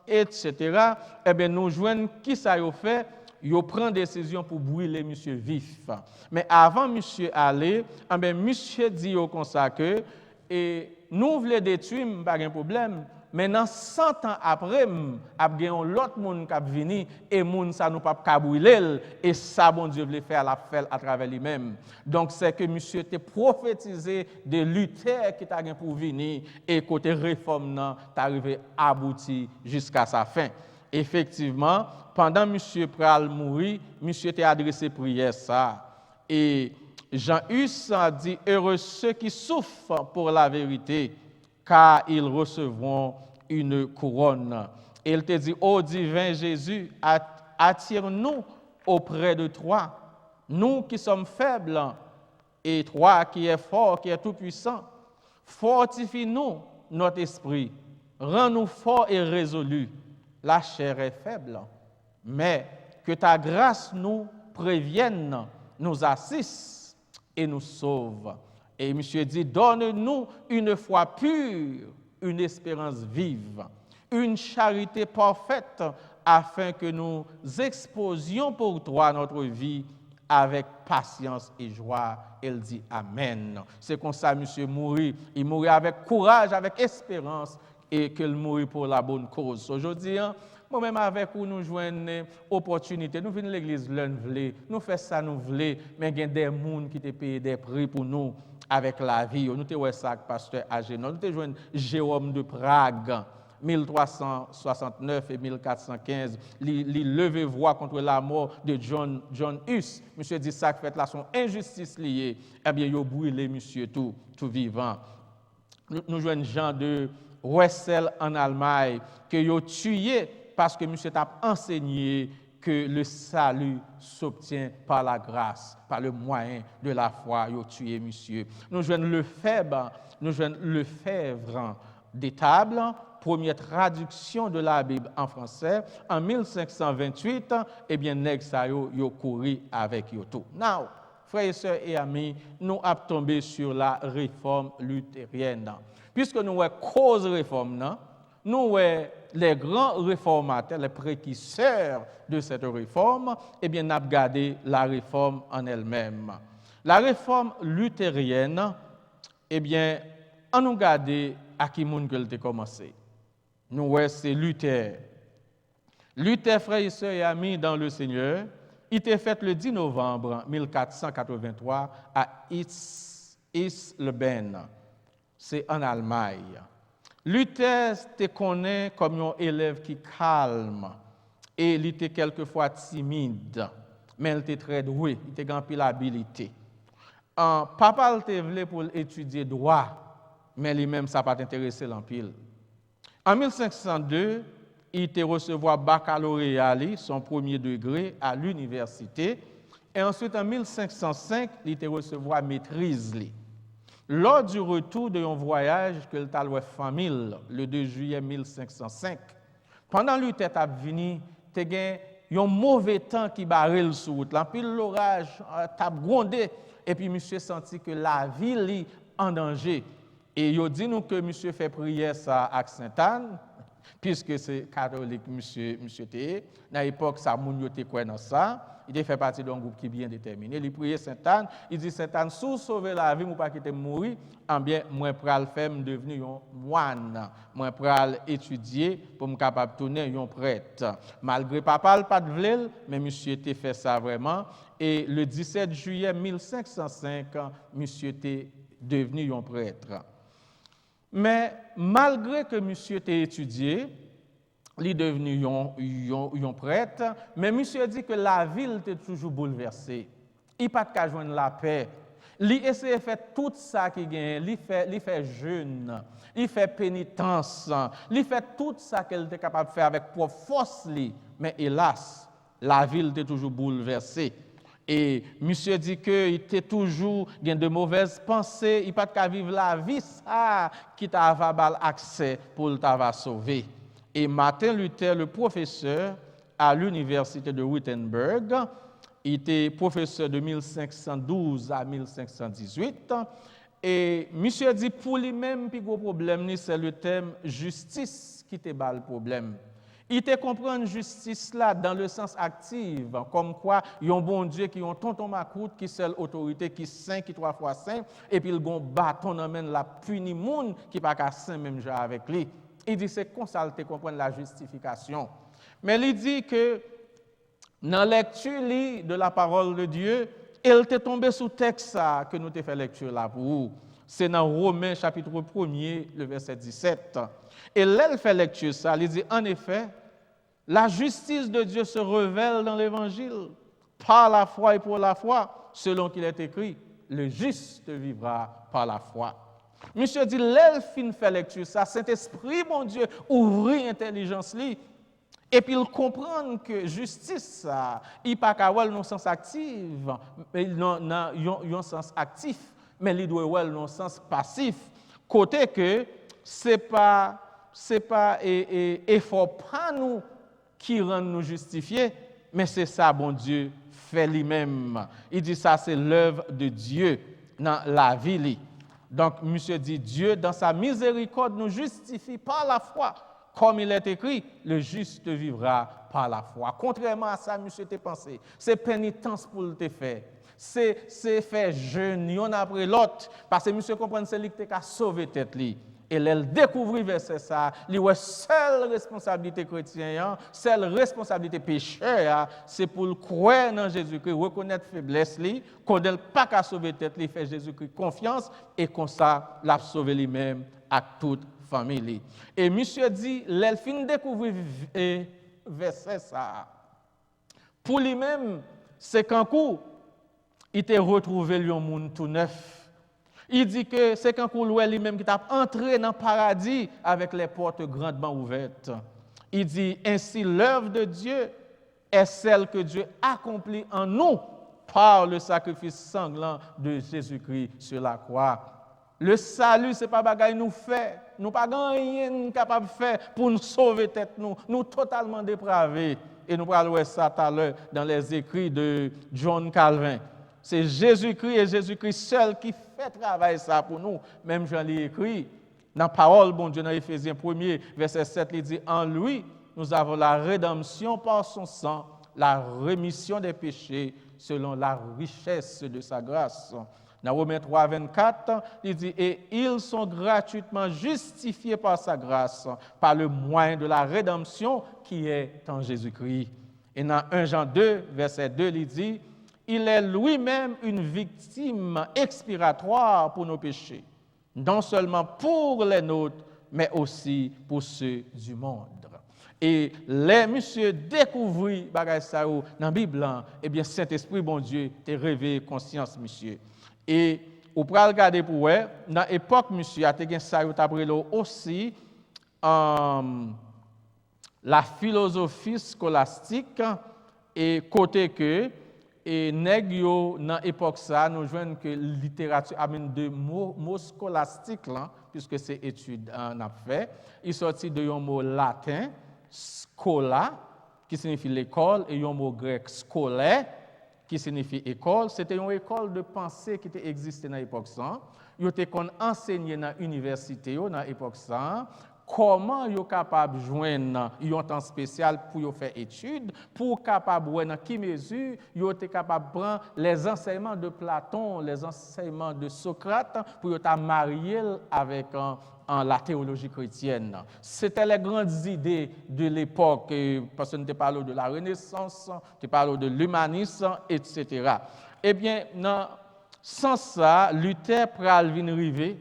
etc. Eh bien, nous joignons qui ça y fait? Il prend décision pour brûler monsieur vif. Mais avant monsieur aller, eh bien, monsieur dit comme ça que et nous voulons détruire, pas de problème. Maintenant, 100 ans après, il y a l'autre monde qui a venu et monde ça nous pas brûler et ça bon Dieu voulait faire la faire à travers lui-même. Donc c'est que monsieur était prophétisé de Luther qui t'a pour venir et côté réforme nan t'arrivé abouti jusqu'à sa fin. Effectivement, pendant monsieur pral mourir, monsieur était adressé prière ça et Jean Hus a dit heureux ceux qui souffrent pour la vérité car ils recevront une couronne. Et il te dit, ô divin Jésus, attire-nous auprès de toi, nous qui sommes faibles, et toi qui es fort, qui es tout-puissant. Fortifie-nous notre esprit, rends-nous forts et résolus. La chair est faible, mais que ta grâce nous prévienne, nous assiste et nous sauve. Et monsieur dit, donne-nous une foi pure, une espérance vive, une charité parfaite, afin que nous exposions pour toi notre vie avec patience et joie. Elle dit Amen. C'est comme ça, monsieur mourit. Il mourit avec courage, avec espérance, et qu'il mourit pour la bonne cause. Aujourd'hui, moi-même avec vous, nous jouons une opportunité. Nous venons à l'église, nous faisons ça, nous voulons, mais il y a des gens qui te payent des prix pour nous avec la vie. Nous avons ça pasteur Agénon. Nous avons Jérôme de Prague, 1369 et 1415. Il levé voix contre la mort de John Hus. Monsieur dit ça, fait là son injustice liée. Eh bien, il a brûlé monsieur tout vivant. Nous jouons Jean de Wessel en Allemagne, que il a tué parce que monsieur t'a enseigné que le salut s'obtient par la grâce, par le moyen de la foi. Il a tué monsieur. Nous jouons Lefebvre d'Étable, première traduction de la Bible en français, en 1528, eh bien, nèg sa yo couru avec yo tout. Now, frères et sœurs et amis, nous avons tombé sur la réforme luthérienne. Puisque nous avons cause réforme, nous avons les grands réformateurs, les précurseurs de cette réforme, eh bien, nous avons gardé la réforme en elle-même. La réforme luthérienne, eh bien, on nous gardé à qui moun que a commencé. Nous, c'est Luther. Luther, frères et sœurs et amis dans le Seigneur, il était fait le 10 novembre 1483 à Eisleben. C'est en Allemagne. Luther te connaît comme un élève qui calme et il était quelquefois timide, mais il était très doué, il était grand l'habilité. Papa te voulait pour étudier droit, mais lui-même ça pas intéressé l'empile. En 1502, il était recevoir baccalauréat, son premier degré à l'université, et ensuite en 1505, il était recevoir maîtrise. Lors du retour de un voyage que il t'a famille le 2 juillet 1505, pendant le tête à venir, tu as un mauvais temps qui barre sur route, puis l'orage t'a grondé et puis monsieur senti que la ville est en danger. Et il dit nous que monsieur fait prière ça à Sainte-Anne Puisque c'est catholique, monsieur T. Dans l'époque, ça, moun yo te quoi dans ça. Il fait partie d'un groupe qui est bien déterminé. Il priait Sainte Anne. Il dit Sainte Anne, sous sauver la vie, ou pas quitter mourir, en bien, moi pral faire devenir un moine. Moi pral étudier pour me capable tourner un prêtre. Malgré papa pas de vlel, mais monsieur te fait ça vraiment. Et le 17 juillet 1505, monsieur te devenu un prêtre. Mais malgré que monsieur t'ait étudié, il est devenu un prêtre, mais monsieur dit que la ville était toujours bouleversée. Il n'a pas de joindre la paix. Il essaie de faire tout ça qui gagne. Il fait jeûne, il fait pénitence, il fait tout ça qu'elle était capable de faire avec propre force. Mais hélas, la ville était toujours bouleversée. Et monsieur dit qu'il était toujours de mauvaises pensées, il n'a pas qu'à vivre la vie ça qui t'a accès pour t'avoir sauvé. Et Martin Luther, le professeur à l'université de Wittenberg, il était professeur de 1512 à 1518. Et monsieur dit pour lui-même, le gros problème, c'est le thème justice qui te bat le problème. Il te comprend justice là dans le sens actif, comme quoi il y a un bon Dieu qui a un tonton macoute, qui seule autorité, qui saint, qui 3 fois saint, et puis il a un bâton amène la puni monde qui pas qu'à saint même genre avec lui. Il dit c'est comme ça qu'il comprend la justification. Mais il dit que dans la lecture de la parole de Dieu, il t'est tombé sous texte que nous t'ai fait lecture là pour vous. C'est dans Romains chapitre 1er, le verset 17. Et là, il fait lecture ça, il dit en effet, la justice de Dieu se révèle dans l'évangile par la foi et pour la foi, selon qu'il est écrit, le juste vivra par la foi. Monsieur dit, l'elfine fait lecture ça, Saint-Esprit, mon Dieu, ouvrit l'intelligence li, et puis il comprend que justice, ça, il n'y a pas qu'à avoir un sens actif, mais il a un sens actif, mais il doit avoir un sens passif. Côté que c'est pas effort pas nous qui rend nous justifier, mais c'est ça, bon Dieu, fait lui-même. Il dit ça, c'est l'œuvre de Dieu dans la vie. Donc, monsieur dit, Dieu, dans sa miséricorde, nous justifie par la foi. Comme il est écrit, le juste vivra par la foi. Contrairement à ça, monsieur t'a pensé, c'est pénitence pour le faire. C'est faire jeûne, l'un après l'autre, parce que monsieur comprend que c'est lui qui a sauvé tête li. Et elle découvrit verset ça, li ouais seule responsabilité chrétienne, seule responsabilité pécheur, c'est pour le croire dans Jésus-Christ, reconnaître faiblesse li, connaître pas qu'à sauver tête li, faire Jésus-Christ confiance et comme ça l'a sauver lui-même à toute famille. Et monsieur dit, l'elfin découvrit verset ça. Pour lui-même, c'est qu'un coup il t'a retrouvé un monde tout neuf. Il dit que c'est quand lui-même qui t'a entré dans le paradis avec les portes grandement ouvertes. Il dit ainsi l'œuvre de Dieu est celle que Dieu accomplit en nous par le sacrifice sanglant de Jésus-Christ sur la croix. Le salut, ce n'est pas bagaille nous fait. Nous pas rien capable de faire pour nous sauver tête nous totalement dépravés. Et nous parlons ça tout à l'heure dans les écrits de John Calvin. C'est Jésus-Christ et Jésus-Christ seul qui fait travailler ça pour nous. Même Jean l'ai écrit dans la parole, bon Dieu, dans Éphésiens 1er, verset 7, il dit, en lui, nous avons la rédemption par son sang, la rémission des péchés selon la richesse de sa grâce. Dans Romains 3, 24, il dit, et ils sont gratuitement justifiés par sa grâce, par le moyen de la rédemption qui est en Jésus-Christ. Et dans 1 Jean 2, verset 2, il dit, il est lui-même une victime expiratoire pour nos péchés, non seulement pour les nôtres, mais aussi pour ceux du monde. Et les messieurs découvrir bagay ça dans la Bible, eh bien Saint-Esprit bon Dieu t'a réveillé conscience monsieur. Et ou pral regarder pour ouais, dans l'époque monsieur a te gen ça aussi la philosophie scolastique et côté que et nèg yo dans époque ça nous joignent que littérature amène de mots scolastiques là puisque c'est étude on a fait il sorti de un mot latin scola qui signifie l'école et un mot grec scolaire qui signifie école. C'était une école de pensée qui existait dans l'époque ça. Ils étaient enseigné dans l'université dans l'époque ça comment yo capable joindre un temps spécial pour yo faire étude, pour capable voir dans quelle mesure yo était capable prendre les enseignements de Platon, les enseignements de Socrate pour yo ta marier avec en la théologie chrétienne. C'était les grandes idées de l'époque, parce que nous parlons de la Renaissance, nous parlons de l'humanisme, etc. Eh bien, dans sans ça, Luther pral vinn rive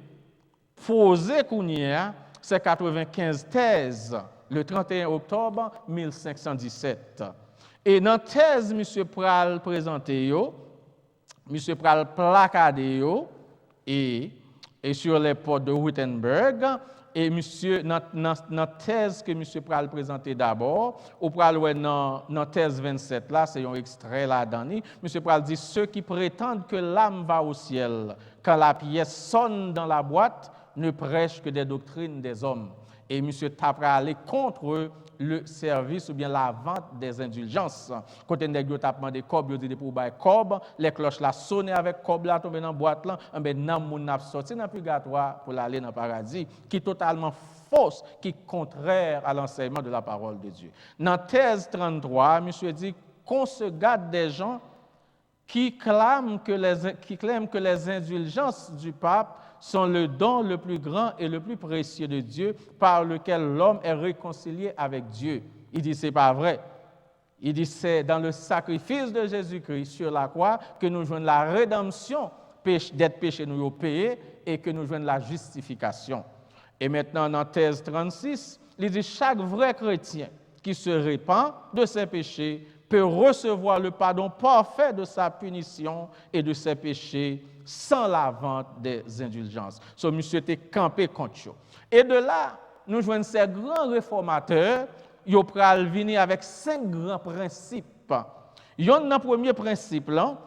poser kounia c'est 95 thèses le 31 octobre 1517. Et dans thèse monsieur pral présenter yo, monsieur pral placader yo et sur les portes de Wittenberg. Et monsieur, dans thèse que monsieur pral présenter d'abord, ou pral ouais dans thèse 27 là, c'est un extrait là dedans. Monsieur pral dit ceux qui prétendent que l'âme va au ciel quand la pièce sonne dans la boîte ne prêchent que des doctrines des hommes. Et monsieur tapera aller contre le service ou bien la vente des indulgences. Quand nèg yo t'a demandé cob, yo dit pour bail cob, les cloches la sonner avec cob là tomber dans boîte là, ben nan moun n'a sorti dans purgatoire pour aller dans paradis, qui totalement fausse, qui contraire à l'enseignement de la parole de Dieu. Dans thèse 33, monsieur dit qu'on se garde des gens qui clament que les indulgences du pape sont le don le plus grand et le plus précieux de Dieu par lequel l'homme est réconcilié avec Dieu. Il dit c'est pas vrai. Il dit c'est dans le sacrifice de Jésus-Christ sur la croix que nous jouons la rédemption d'être péché nous payé et que nous jouons la justification. Et maintenant dans thèse 36, il dit chaque vrai chrétien qui se répand de ses péchés peut recevoir le pardon parfait de sa punition et de ses péchés sans la vente des indulgences. So, monsieur était campé contre eux. Et de là, nous joignons ces grands réformateurs, ils pral venir avec 5 grands principes. Yon nan premier principe là,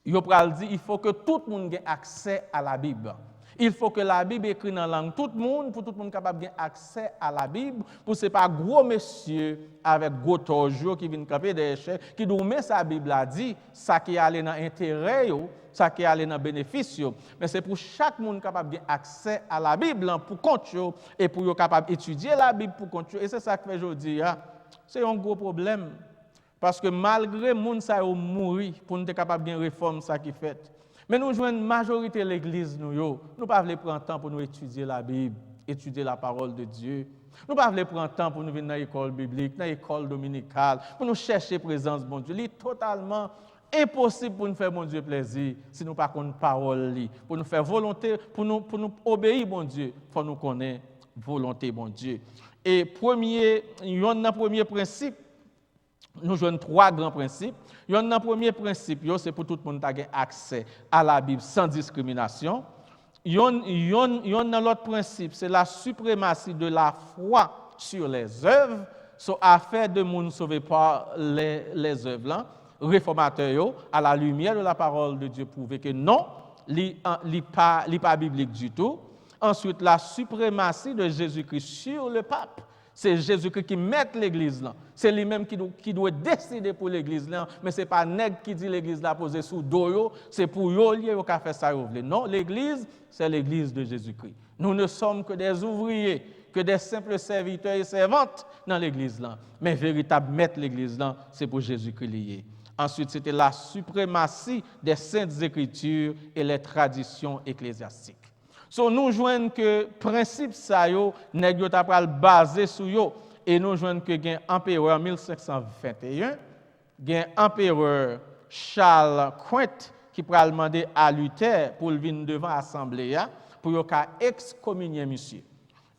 ils pral dit il faut que tout le monde ait accès à la Bible. Il faut que la Bible écrite dans la langue tout le monde, pour tout le monde capable d'avoir accès à la Bible, pour ce pas gros monsieur avec gros torjo qui vient camper des échecs, qui doit mettre sa Bible a dit, ça qui allait dans intérêt, ça qui allait dans bénéfice. Mais c'est pour chaque monde capable d'avoir accès à la Bible pour compte et pour capable d'étudier la Bible pour compte. Et c'est ça que je dis, c'est un gros problème. Parce que malgré monde ça mourir pour nous être capable de réforme ça qui fait. Mais nous jouons une majorité de l'Église, nous ne pas prendre temps pour nous étudier la Bible, étudier la parole de Dieu. Nous ne pas prendre temps pour nous venir dans l'école biblique, dans l'école dominicale, pour nous chercher la présence de bon Dieu. Il est totalement impossible pour nous faire bon Dieu plaisir si nous ne pas connaissons la parole. Pour nous faire volonté, pour nous obéir bon Dieu, il faut nous connaître volonté bon Dieu. Et premier principe, nous jouons 3 grands principes. Le premier principe, c'est pour tout le monde avoir accès à la Bible sans discrimination. L'autre principe, c'est la suprématie de la foi sur les œuvres, afin de nous sauver par les œuvres. Là. Réformateurs, à la lumière de la parole de Dieu, prouver que non, il n'est pas biblique du tout. Ensuite, la suprématie de Jésus-Christ sur le pape. C'est Jésus-Christ qui met l'Église là. C'est lui-même qui doit décider pour l'Église là. Mais ce n'est pas nègre qui dit l'Église là posée sous dos. C'est pour eux qui ont fait ça. Non, l'Église, c'est l'Église de Jésus-Christ. Nous ne sommes que des ouvriers, que des simples serviteurs et servantes dans l'Église là. Mais véritable maître l'Église là, c'est pour Jésus-Christ lié. Ensuite, c'était la suprématie des saintes écritures et les traditions ecclésiastiques. So, nous joignons que principe ça yo nèg yo t'a pral basé sur yo et nous joignons que gen empereur 1521 gen empereur Charles Quint qui pral demander à Luther pour venir devant assemblée pour yo ka excommunier monsieur.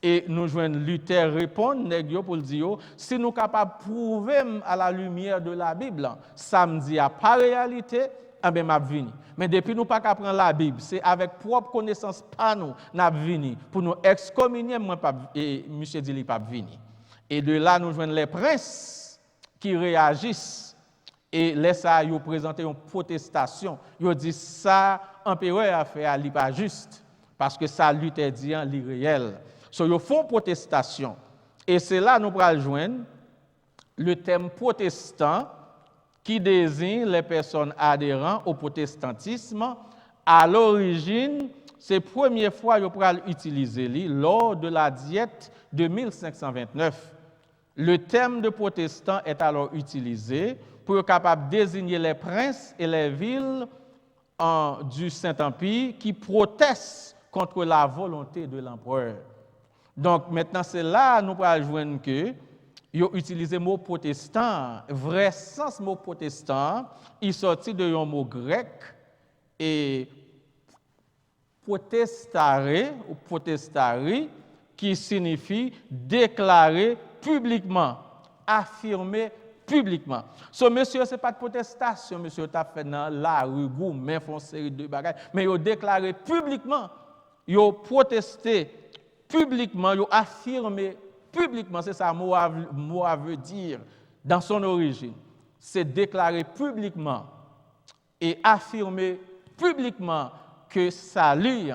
Et nous joignons Luther répondre nèg yo pour dire si nous capable prouver à la lumière de la Bible samedi a pas réalité ben m'a vini. Mais depuis nous pas qu'à prendre la Bible, c'est avec propre connaissance pas nous n'a vini pour nous excommunier moi pas et monsieur dit il pas vini. Et de là nous joignons les princes qui réagissent et laissent ça yo présenter une protestation. Yo dit ça empereur a fait ali pas juste parce que ça Luther dit en réel. So yo font protestation et c'est là nous pral joindre le terme protestant qui désigne les personnes adhérentes au protestantisme à l'origine c'est la première fois qu'on pourra l'utiliser lors de la diète de 1529. Le terme de protestant est alors utilisé pour être capable de désigner les princes et les villes du Saint-Empire qui protestent contre la volonté de l'empereur. Donc maintenant, c'est là que nous pourrons joindre que ils ont utilisé le mot protestant. Vrai sens mot protestant, il sortit de un mot grec et protestare ou protestari qui signifie déclarer publiquement, affirmer publiquement. Monsieur, ce n'est pas de protestation, monsieur, tu as fait dans la rue, mais font série de bagages, mais ils ont déclaré publiquement, ils ont protesté publiquement, ils ont affirmé publiquement, c'est ça mot veut dire dans son origine. C'est déclarer publiquement et affirmer publiquement que salut,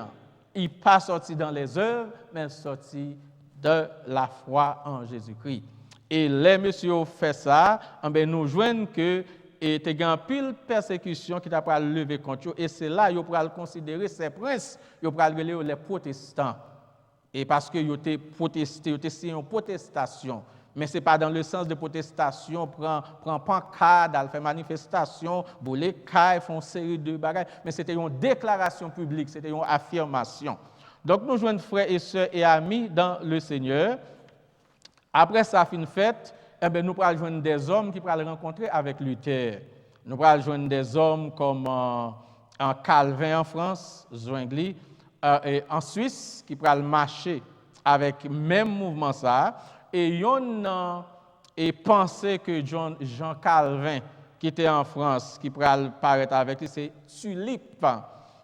il pas sorti dans les œuvres, mais sorti de la foi en Jésus-Christ. Et les messieurs fait ça, nous joignons que et te gen pile persécution qui t'a pas lever contre eux, et c'est là yo pral considérer ces princes, yo pral relever les protestants. Et parce que yo te protesté, yo te signé une protestation, mais c'est pas dans le sens de protestation prend pancarte, faire manifestation, brûler caille, font série de bagages, mais c'était une déclaration publique, c'était une affirmation. Donc nous joignons frères et sœurs et amis dans le Seigneur. Après ça fin fête, nous pourrons joindre des hommes qui pourront rencontrer avec Luther. Nous pourrons joindre des hommes comme Calvin en France, Zwingli, et en Suisse, qui pourront marcher avec le même mouvement ça. Et on et penser que Jean Calvin, qui était en France, qui pourrait paraître avec lui, c'est tulipe.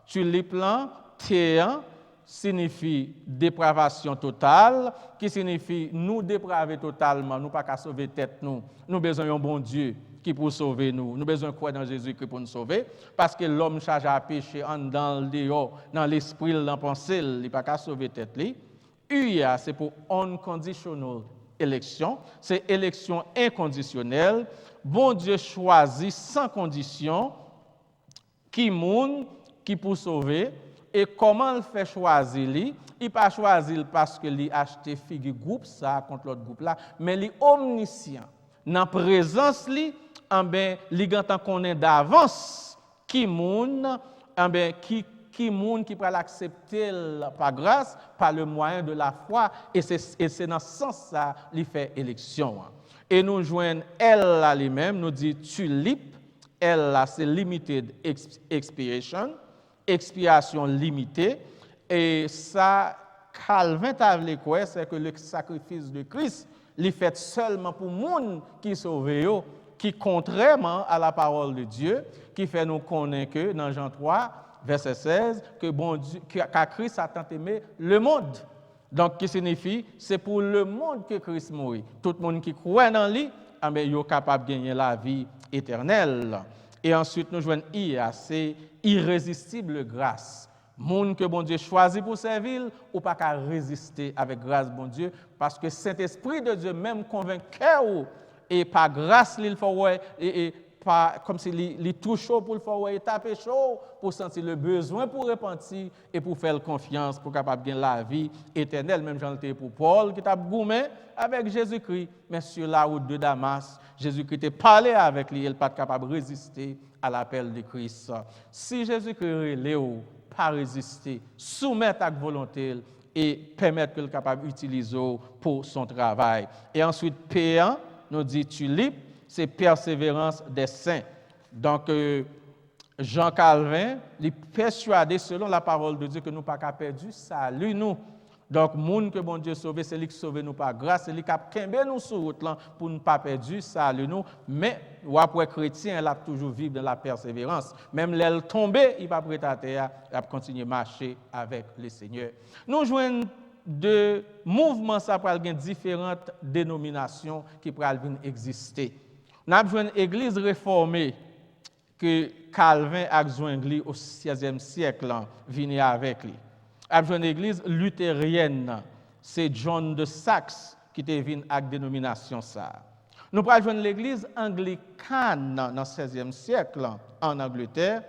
Tulipe là, théan, signifie dépravation totale, qui signifie nous dépraver totalement, nous pas qu'à sauver tête nous. Nous besoin d'un bon Dieu qui pour sauver nous. Nous besoin croire dans Jésus-Christ pour nous sauver, parce que l'homme chargé à pécher en dans le dehors, dans l'esprit, dans la pensée, il pas qu'à sauver tête lui. UIA, c'est pour unconditional élection, c'est élection inconditionnelle. Bon Dieu choisit sans condition qui moun qui pour sauver. Et comment il fait choisir lui? Il pas choisir parce que lui acheté figure groupe ça contre l'autre groupe là, mais lui omniscient. Dans présence lui, lui gantan connaît d'avance qui moun qui moun qui peut l'accepter par grâce par le moyen de la foi, et c'est dans ce sens ça lui fait élection. Et nous joignons elle là lui-même nous dit tulipe, elle là c'est limited expiation. Expiation limitée, et ça Calvin t'a voulu quoi, c'est que le sacrifice de Christ il fait seulement pour monde qui sauvé, qui contrairement à la parole de Dieu, qui fait nous connaître que dans Jean 3 verset 16 que bon Dieu qu'à Christ a tant aimé le monde. Donc qui signifie c'est pour le monde que Christ mourit. Tout le monde qui croit dans lui, est capable de gagner la vie éternelle. Et ensuite, nous joignons IA, c'est irrésistible grâce. Monde que bon Dieu choisit pour servir, ou pas qu'à résister avec grâce, bon Dieu, parce que Saint-Esprit de Dieu même convainc cœur, et par grâce, il faut et pas comme si il touche chaud pour le faire, et taper chaud pour sentir le besoin pour repentir et pour faire confiance, pour capable gagner la vie éternelle. Même j'en étais pour Paul qui t'a goumé avec Jésus-Christ, mais sur la route de Damas, Jésus-Christ a parlé avec lui, il n'est pas capable de résister à l'appel de Christ. Si Jésus-Christ ne pas résister, soumettre à la volonté et permettre qu'il soit capable d'utiliser pour son travail. Et ensuite, P1, nous dit tulipe, c'est persévérance des saints. Donc, Jean Calvin, il est persuadé selon la parole de Dieu que nous n'avons pas perdu salut nous. Donc, monde que bon Dieu sauve, c'est lui qui sauve nous par grâce, c'est lui qui a kembe nous sur route là pour ne pas perdre salut nous. Mais après chrétien, il a toujours vivre dans la persévérance. Même l'aile tombée, il va prêter à terre, il va continuer à marcher avec le Seigneur. Nous joignons de mouvements, ça peut avoir différentes dénominations qui peuvent exister. Nous avons une église réformée que Calvin a Zwingli au XVIe siècle venu avec lui. Nous avons une église luthérienne, c'est John de Saxe qui est venu avec la dénomination ça. Nous avons l'église anglicane dans le XVIe siècle en Angleterre,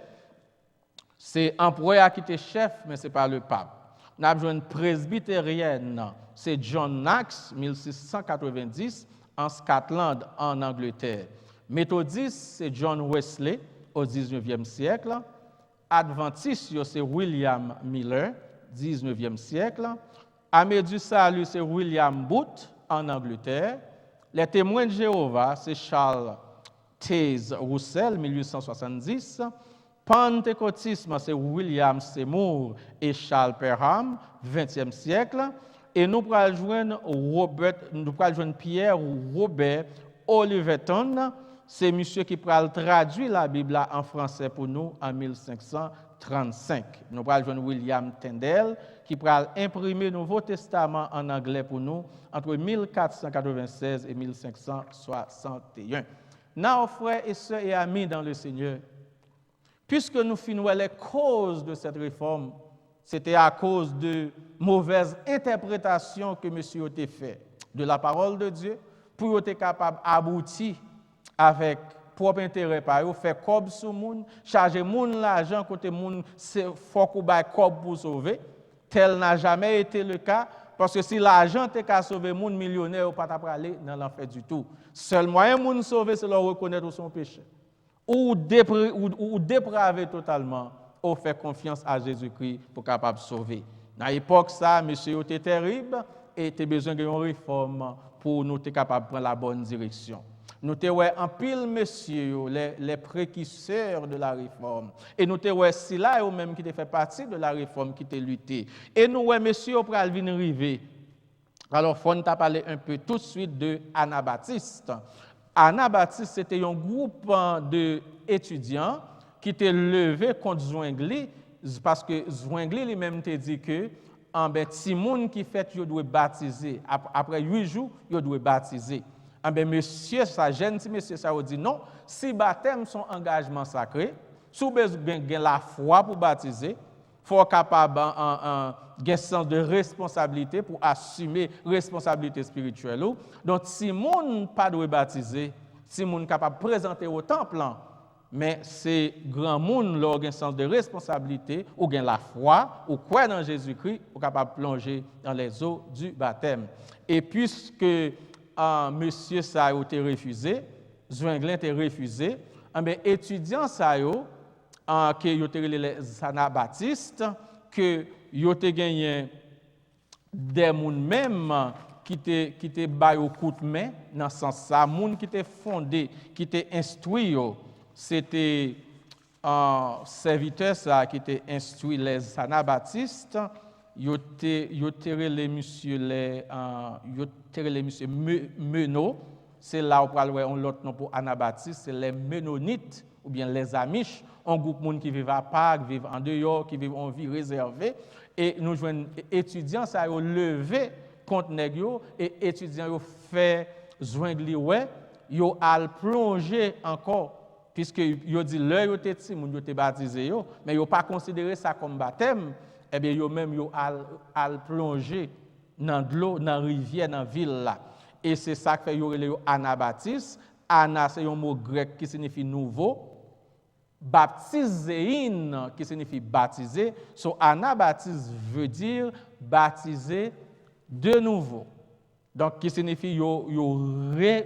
C'est empereur qui était chef, mais ce n'est pas le pape. Nous avons une presbytérienne, c'est John Knox, 1690, en Scotland, en Angleterre. Méthodiste, c'est John Wesley, au 19e siècle. Adventiste, c'est William Miller, 19e siècle. Aimé du Salut, c'est William Booth, en Angleterre. Les témoins de Jéhovah, c'est Charles Taze Russell, 1870. Pentecôtisme, c'est William Seymour et Charles Perham, 20e siècle. Et nous pourrons joindre Pierre ou Robert Oliveton, c'est monsieur qui pourra traduire la Bible en français pour nous en 1535. Nous pourrons joindre William Tyndale, qui pourra imprimer le Nouveau Testament en anglais pour nous entre 1496 et 1561. Nos frères et sœurs et amis dans le Seigneur, puisque nous finissons les causes de cette réforme, c'était à cause de mauvaises interprétations que monsieur a fait de la parole de Dieu pour être capable d'aboutir avec propre intérêt par eux, faire cob sur monde, charger monde l'argent côté monde, c'est faut qu'on baille cob pour sauver. Tel n'a jamais été le cas parce que si l'argent était qu'à sauver monde millionnaire ou pas aller dans l'enfer du tout. Seul moyen monde sauver c'est leur reconnaître son péché. Ou dépraver totalement, ou faire confiance à Jésus-Christ pour capable de sauver. Dans l'époque, ça, monsieur était terrible et était besoin d'une réforme pour nous être capable de prendre la bonne direction. Nous avons en pile, monsieur, les précurseurs de la réforme. Et nous avons si là, eux-mêmes qui fait partie de la réforme, qui ont lutté. Et nous, monsieur, au pral vin rivé. Alors, il faut parler un peu tout de suite de Anabaptiste. Anabaptiste, c'était un groupe d'étudiants qui étaient levés contre Zwingli, parce que Zwingli lui-même t'a dit que si moun qui fait, il doit baptiser. Après 8 jours, il doit baptiser. Monsieur, ça gêne si monsieur ça dit non. Si baptême son engagement sacré, si vous avez la foi pour baptiser, il faut être capable un sens de responsabilité pour assumer responsabilité spirituelle. Donc, si moun pas doit baptiser, si moun capable de présenter au temple, mais c'est grand monde qui a un sens de responsabilité, ou gain la foi, ou croire dans Jésus-Christ, ou capable de plonger dans les eaux du baptême. Et puisque monsieur ça a été refusé, Zwingli a été refusé, étudiants ça que yo été les anabaptistes, que yo été gagné des moun même qui te bay au coup de main dans ce sens ça, moun qui te fondé, qui te instruit c'était un serviteur ça qui était instruit les anabaptistes, yo les monsieur Menot, c'est là où on l'autre nom pour anabaptiste, c'est les Mennonites ou bien les Amish, un groupe de monde qui vivent à Pâques, vivent en dehors, qui vivent en vie réservée, et nous jouons étudiants ça ont levé contre nèg yo et étudiants yo fait Zwingli yo al plonger encore puisque yo dit leur yo té ti moun yo té baptisé yo mais yo pas considéré ça comme baptême et bien yo même yo al plonger dans de l'eau dans rivière dans ville là et c'est ça que fait yo relé yo anabaptiste. Ana c'est un mot grec qui signifie nouveau, baptiséin qui signifie baptiser. So anabaptiste veut dire baptiser de nouveau. Donc qui signifie yo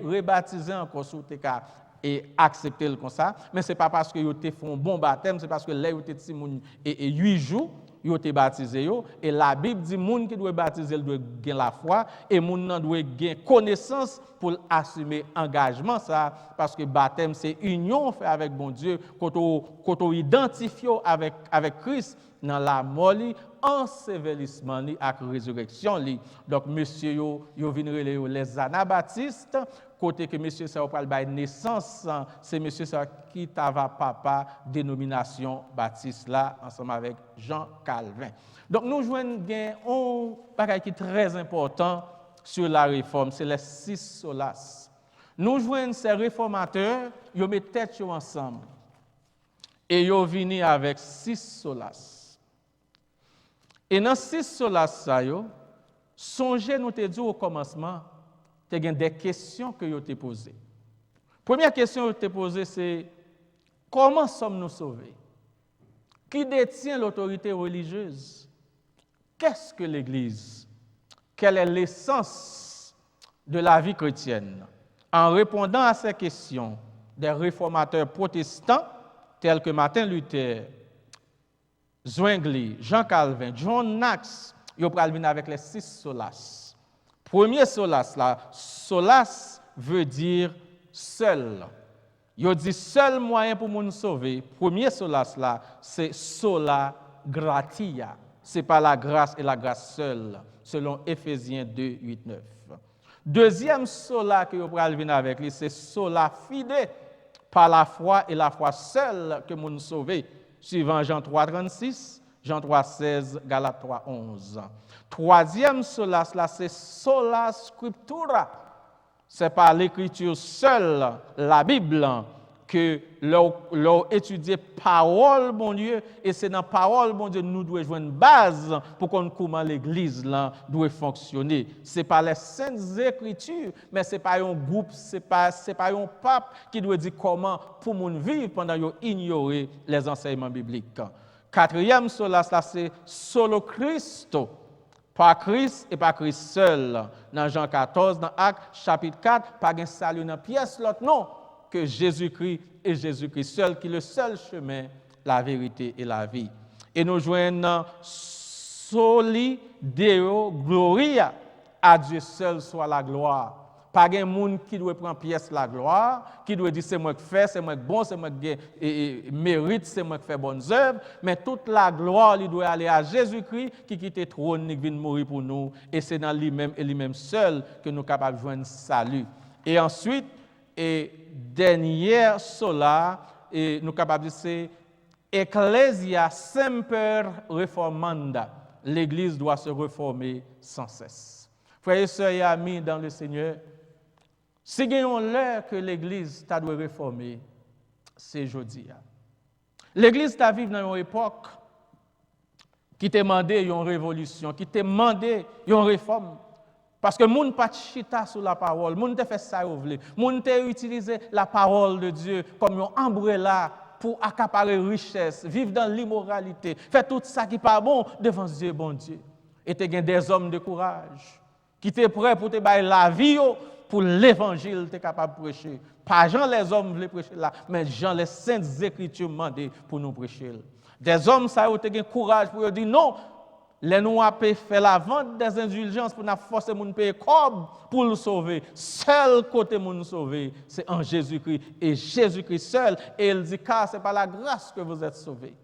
rebaptiser encore sous tes cas et accepter le comme ça, mais c'est pas parce que yo te font bon baptême, c'est parce que là yo te ti moun et 8 jours yo te baptisé yo et la Bible dit moun qui doit baptiser doit gagner la foi et moun nan doit gagner connaissance pour assumer engagement ça parce que baptême c'est union fait avec bon Dieu quand on identifie avec Christ dans la mort li ensevelissement li ak résurrection li. Donc monsieur yo vinn relé les anabaptistes côté que monsieur ça pral bay naissance c'est monsieur ça qui tava papa dénomination baptiste là ensemble avec Jean Calvin. Donc nous joignons un bagage qui est très important sur la réforme, c'est les 6 solas. Nous joignons ces réformateurs, ils mettent tête ensemble et ils viennent avec 6 solas. Et dans 6 solas ça songez nous te dit au commencement tu as des questions que je t'ai posées. Première question que je t'ai posée, c'est comment sommes-nous sauvés? Qui détient l'autorité religieuse? Qu'est-ce que l'Église? Quelle est l'essence de la vie chrétienne? En répondant à ces questions, des réformateurs protestants tels que Martin Luther, Zwingli, Jean Calvin, John Knox, ils pral venir avec les 6 solas. Premier solas là, solas veut dire seul. Yo dit seul moyen pour nous sauver. Premier solas là, c'est sola gratia. C'est pas la grâce et la grâce seule, selon Éphésiens 2, 8, 9. Deuxième sola que yo pral venir avec lui, c'est sola fide, par la foi et la foi seule que nous sauver. Suivant Jean 3, 36, Jean 3, 16, Galates 3, 11. Troisième sola, là, c'est sola scriptura. C'est par l'écriture seule, la Bible, que l'on étudie parole, bon Dieu, et c'est dans parole, bon Dieu, nous devons jouer une base pour qu'on comment l'Église là doit fonctionner. C'est pas les saintes écritures, mais c'est pas un groupe, c'est pas un pape qui doit dire comment pour moun vivre pendant qu'ils ignorer les enseignements bibliques. Quatrième sola, c'est solo Christo. Par Christ et par Christ seul. Dans Jean 14, dans Actes chapitre 4, pas un salut dans pièce l'autre non que Jésus-Christ et Jésus-Christ seul, qui est le seul chemin, la vérité et la vie. Et nous joignons soli Deo gloria, à Dieu seul soit la gloire. Pas un monde qui doit prendre pièce la gloire, qui doit dire c'est moi qui fais, c'est moi qui bon, c'est moi qui mérite, c'est moi qui fais bonnes œuvres, mais toute la gloire il doit aller à Jésus-Christ qui quitte le trône, qui vient mourir pour nous, et c'est dans lui-même et lui-même seul que nous sommes capables de joindre salut. Et ensuite, et dernière sola, et nous sommes capables de dire c'est Ecclesia semper reformanda. L'Église doit se reformer sans cesse. Frères et sœurs et amis dans le Seigneur, si il y a l'heure que l'Église doit réformer, c'est aujourd'hui. L'Église t'a vécu dans une époque qui t'a demandé une révolution, qui t'a demandé une réforme. Parce que le monde pas chita sur la parole, le monde t'a fait ça au voulez. Le monde t'a utilisé la parole de Dieu comme un umbrella pour accaparer richesse, vivre dans l'immoralité, faire tout ça qui n'est pas bon devant Dieu, bon Dieu. Et tu as des hommes de courage qui étaient prêts pour te bailler la vie pour l'évangile, tu es capable de prêcher. Pas Jean les hommes veulent prêcher là, mais Jean les saintes écritures demandent pour nous prêcher. Des hommes, ça ont eu courage pour dire non, les nous avons fait la vente des indulgences pour nous forcer à payer comme pour nous sauver. Seul côté pour nous sauver, c'est en Jésus-Christ et Jésus-Christ seul. Et il dit car c'est par la grâce que vous êtes sauvés,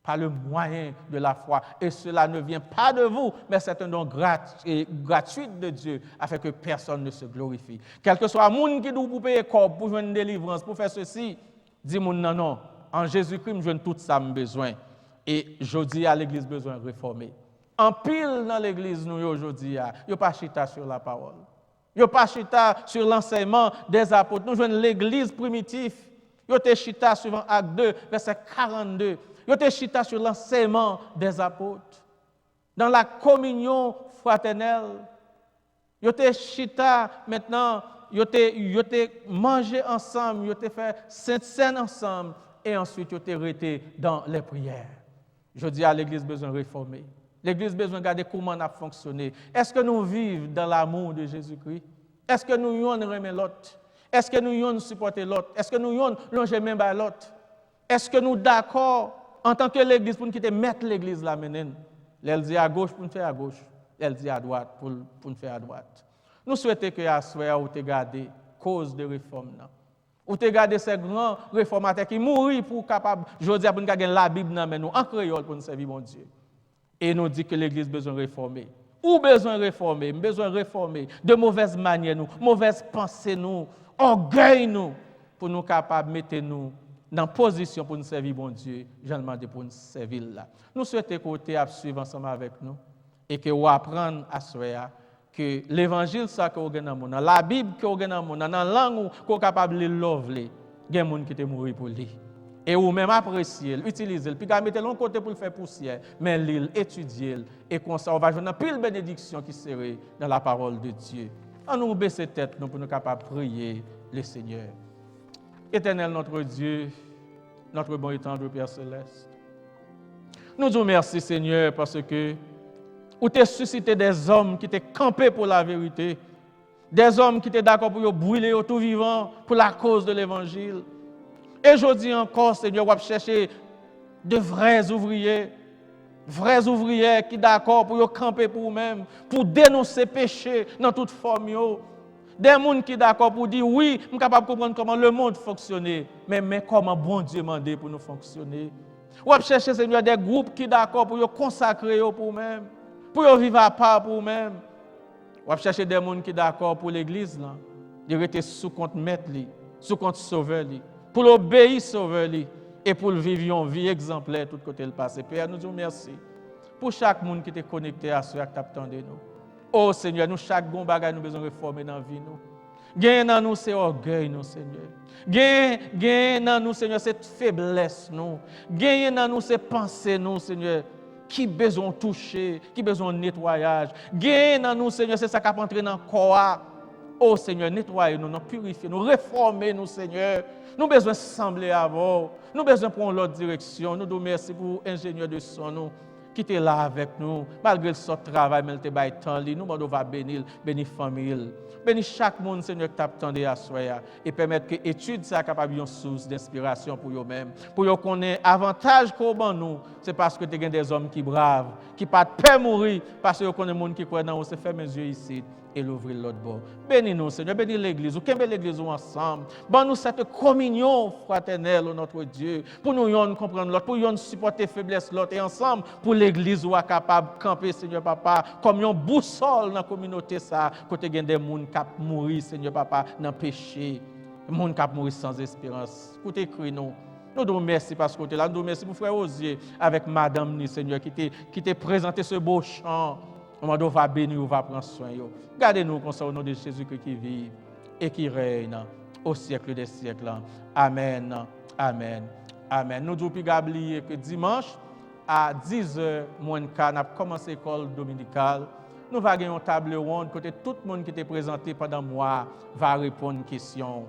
par le moyen de la foi. Et cela ne vient pas de vous, mais c'est un don gratuit de Dieu, afin que personne ne se glorifie. Quel que soit le monde qui doit payer corps pour jouer une délivrance, pour faire ceci, dis mon non, non, en Jésus-Christ, je tout ça me besoin. Et je dis à l'Église besoin de réformer. En pile dans l'Église, nous aujourd'hui, il n'y a pas chita sur la parole. Il n'y a pas chita sur l'enseignement des apôtres. Nous jouons l'Église primitive. Il y a chita suivant Acte 2, verset 42. Il y a chita sur l'enseignement des apôtres. Dans la communion fraternelle. Il y a chita maintenant, il y a mangé ensemble, il y a fait sainte scène ensemble. Et ensuite, il y a été dans les prières. Je dis à l'Église besoin de réformer. L'Église besoin de regarder comment on a fonctionné. Est-ce que nous vivons dans l'amour de Jésus-Christ? Est-ce que nous aimons l'autre? Est-ce que nous supporter l'autre? Est-ce que nous longer même à l'autre? Est-ce que nous sommes d'accord en tant que l'Église pour nous mettre l'Église là maintenant? Elle dit à gauche pour nous faire à gauche. Elle dit à droite pour nous faire à droite. Nous souhaitons que à soir où tu garder cause de réforme là. Ou te garder ces grands réformateurs qui mourent pour capable jodi pour nous gagner la Bible dans nous en créole pour nous servir mon Dieu. Et nous dit que l'église besoin de réformer. Ou besoin de réformer, de mauvaises manières nous, mauvaises pensées nous, orgueil nous pour nous capable mettre nous dans position pour nous servir mon Dieu, je demande pour nous servir là. Nous souhaitons côté à suivre ensemble avec nous et que vous apprendre à soir que l'évangile ça que vous avez dans monde, la Bible que vous avez dans monde, dans la langue que vous capable de lovely, il y a des gens qui te mourir pour lui. Et ou même apprécier, utiliser, puis mettre l'autre côté pour le faire poussière, mais l'île étudier et comme ça on va jouer dans pile bénédiction qui serait dans la parole de Dieu. On nous baisser tête nous pour nous capable prier le Seigneur. Éternel notre Dieu, notre bon et tendre Père céleste. Nous disons merci, Seigneur, parce que vous t'es suscité des hommes qui étaient campés pour la vérité, des hommes qui étaient d'accord pour brûler au tout vivant pour la cause de l'Évangile. Et je dis encore, Seigneur, vous avez cherché de vrais ouvriers, vraies ouvrières qui sont d'accord pour camper pour eux-mêmes, pour dénoncer péché dans toute forme. Des gens qui sont d'accord pour dire oui, je suis capable de comprendre comment le monde fonctionne, mais comment bon Dieu m'a demandé pour nous fonctionner. Ou à chercher, Seigneur, des groupes qui sont d'accord pour consacrer pour eux-mêmes, pour vivre à part pour eux-mêmes. Ou à chercher des gens qui sont d'accord pour l'Église, de rester sous compte maître, sous compte sauveur, pour l'obéir sauveur et pour vivre une vie exemplaire tout côté le passé. Père, nous disons merci pour chaque monde qui est connecté à ce qui t'attendait nous. Oh Seigneur, nous chaque bon bagage nous besoin réformer dans la vie nous. Gagne dans nous c'est orgueil nous Seigneur. Gagne dans nous Seigneur cette faiblesse nous. Gagne dans nous ces pensées nous Seigneur qui besoin toucher, qui besoin nettoyage. Gagne dans nous Seigneur c'est ça qui a entré dans le corps. Oh Seigneur, nettoyez-nous, nous purifiez-nous, réformez-nous Seigneur. Nous besoin sembler à vous. Nous besoin prendre l'autre direction. Nous nous merci pour l'ingénieur de son nous qui était là avec nous, malgré le travail, mais il te bail temps, nous demandons va bénir famille, bénir chaque monde, Seigneur, qui t'attendait à soi, et permettre que l'étude soit capable une source d'inspiration pour eux-mêmes, pour eux connaître avantage qu'on nous, c'est parce que tu as des hommes qui braves, qui pas de peur mourir, parce que tu connais des gens qui croient dans nous, c'est fermer les yeux ici et l'ouvrir l'autre bord. Bénis-nous, Seigneur, bénis l'église, ou qu'aime l'église ensemble, donne-nous cette communion fraternelle, notre Dieu, pour nous comprendre l'autre, pour nous supporter faiblesse l'autre, et ensemble, pour l'église soit capable de camper, Seigneur Papa, comme une boussole dans la communauté, ça, côté des gens qui mourir, Seigneur Papa, dans le péché, des gens qui mourir sans espérance. Écoutez, écris-nous. Nous nous remercions parce que tu es là. Nous nous remercions pour frère Osier, avec Madame Ni, Seigneur, qui t'a présenté ce beau chant. On va bénir, on va prendre soin. Gardez-nous comme ça au nom de Jésus-Christ qui vit et qui règne au siècle des siècles. Amen. Amen. Amen. Nous devons oublier que dimanche, à 10h, moins de quart, nous avons commencé l'école dominicale. Nous allons avoir une table ronde, côté tout le monde qui était présenté pendant le mois va répondre aux questions.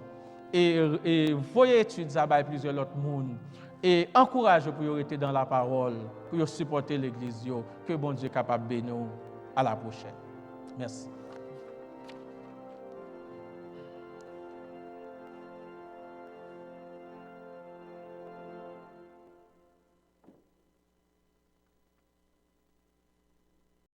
Et voyez étudier avec plusieurs autres monde. Et encouragez pour rester dans la parole, pour supporter l'église. Que bon Dieu est capable de bénir. À la prochaine. Merci.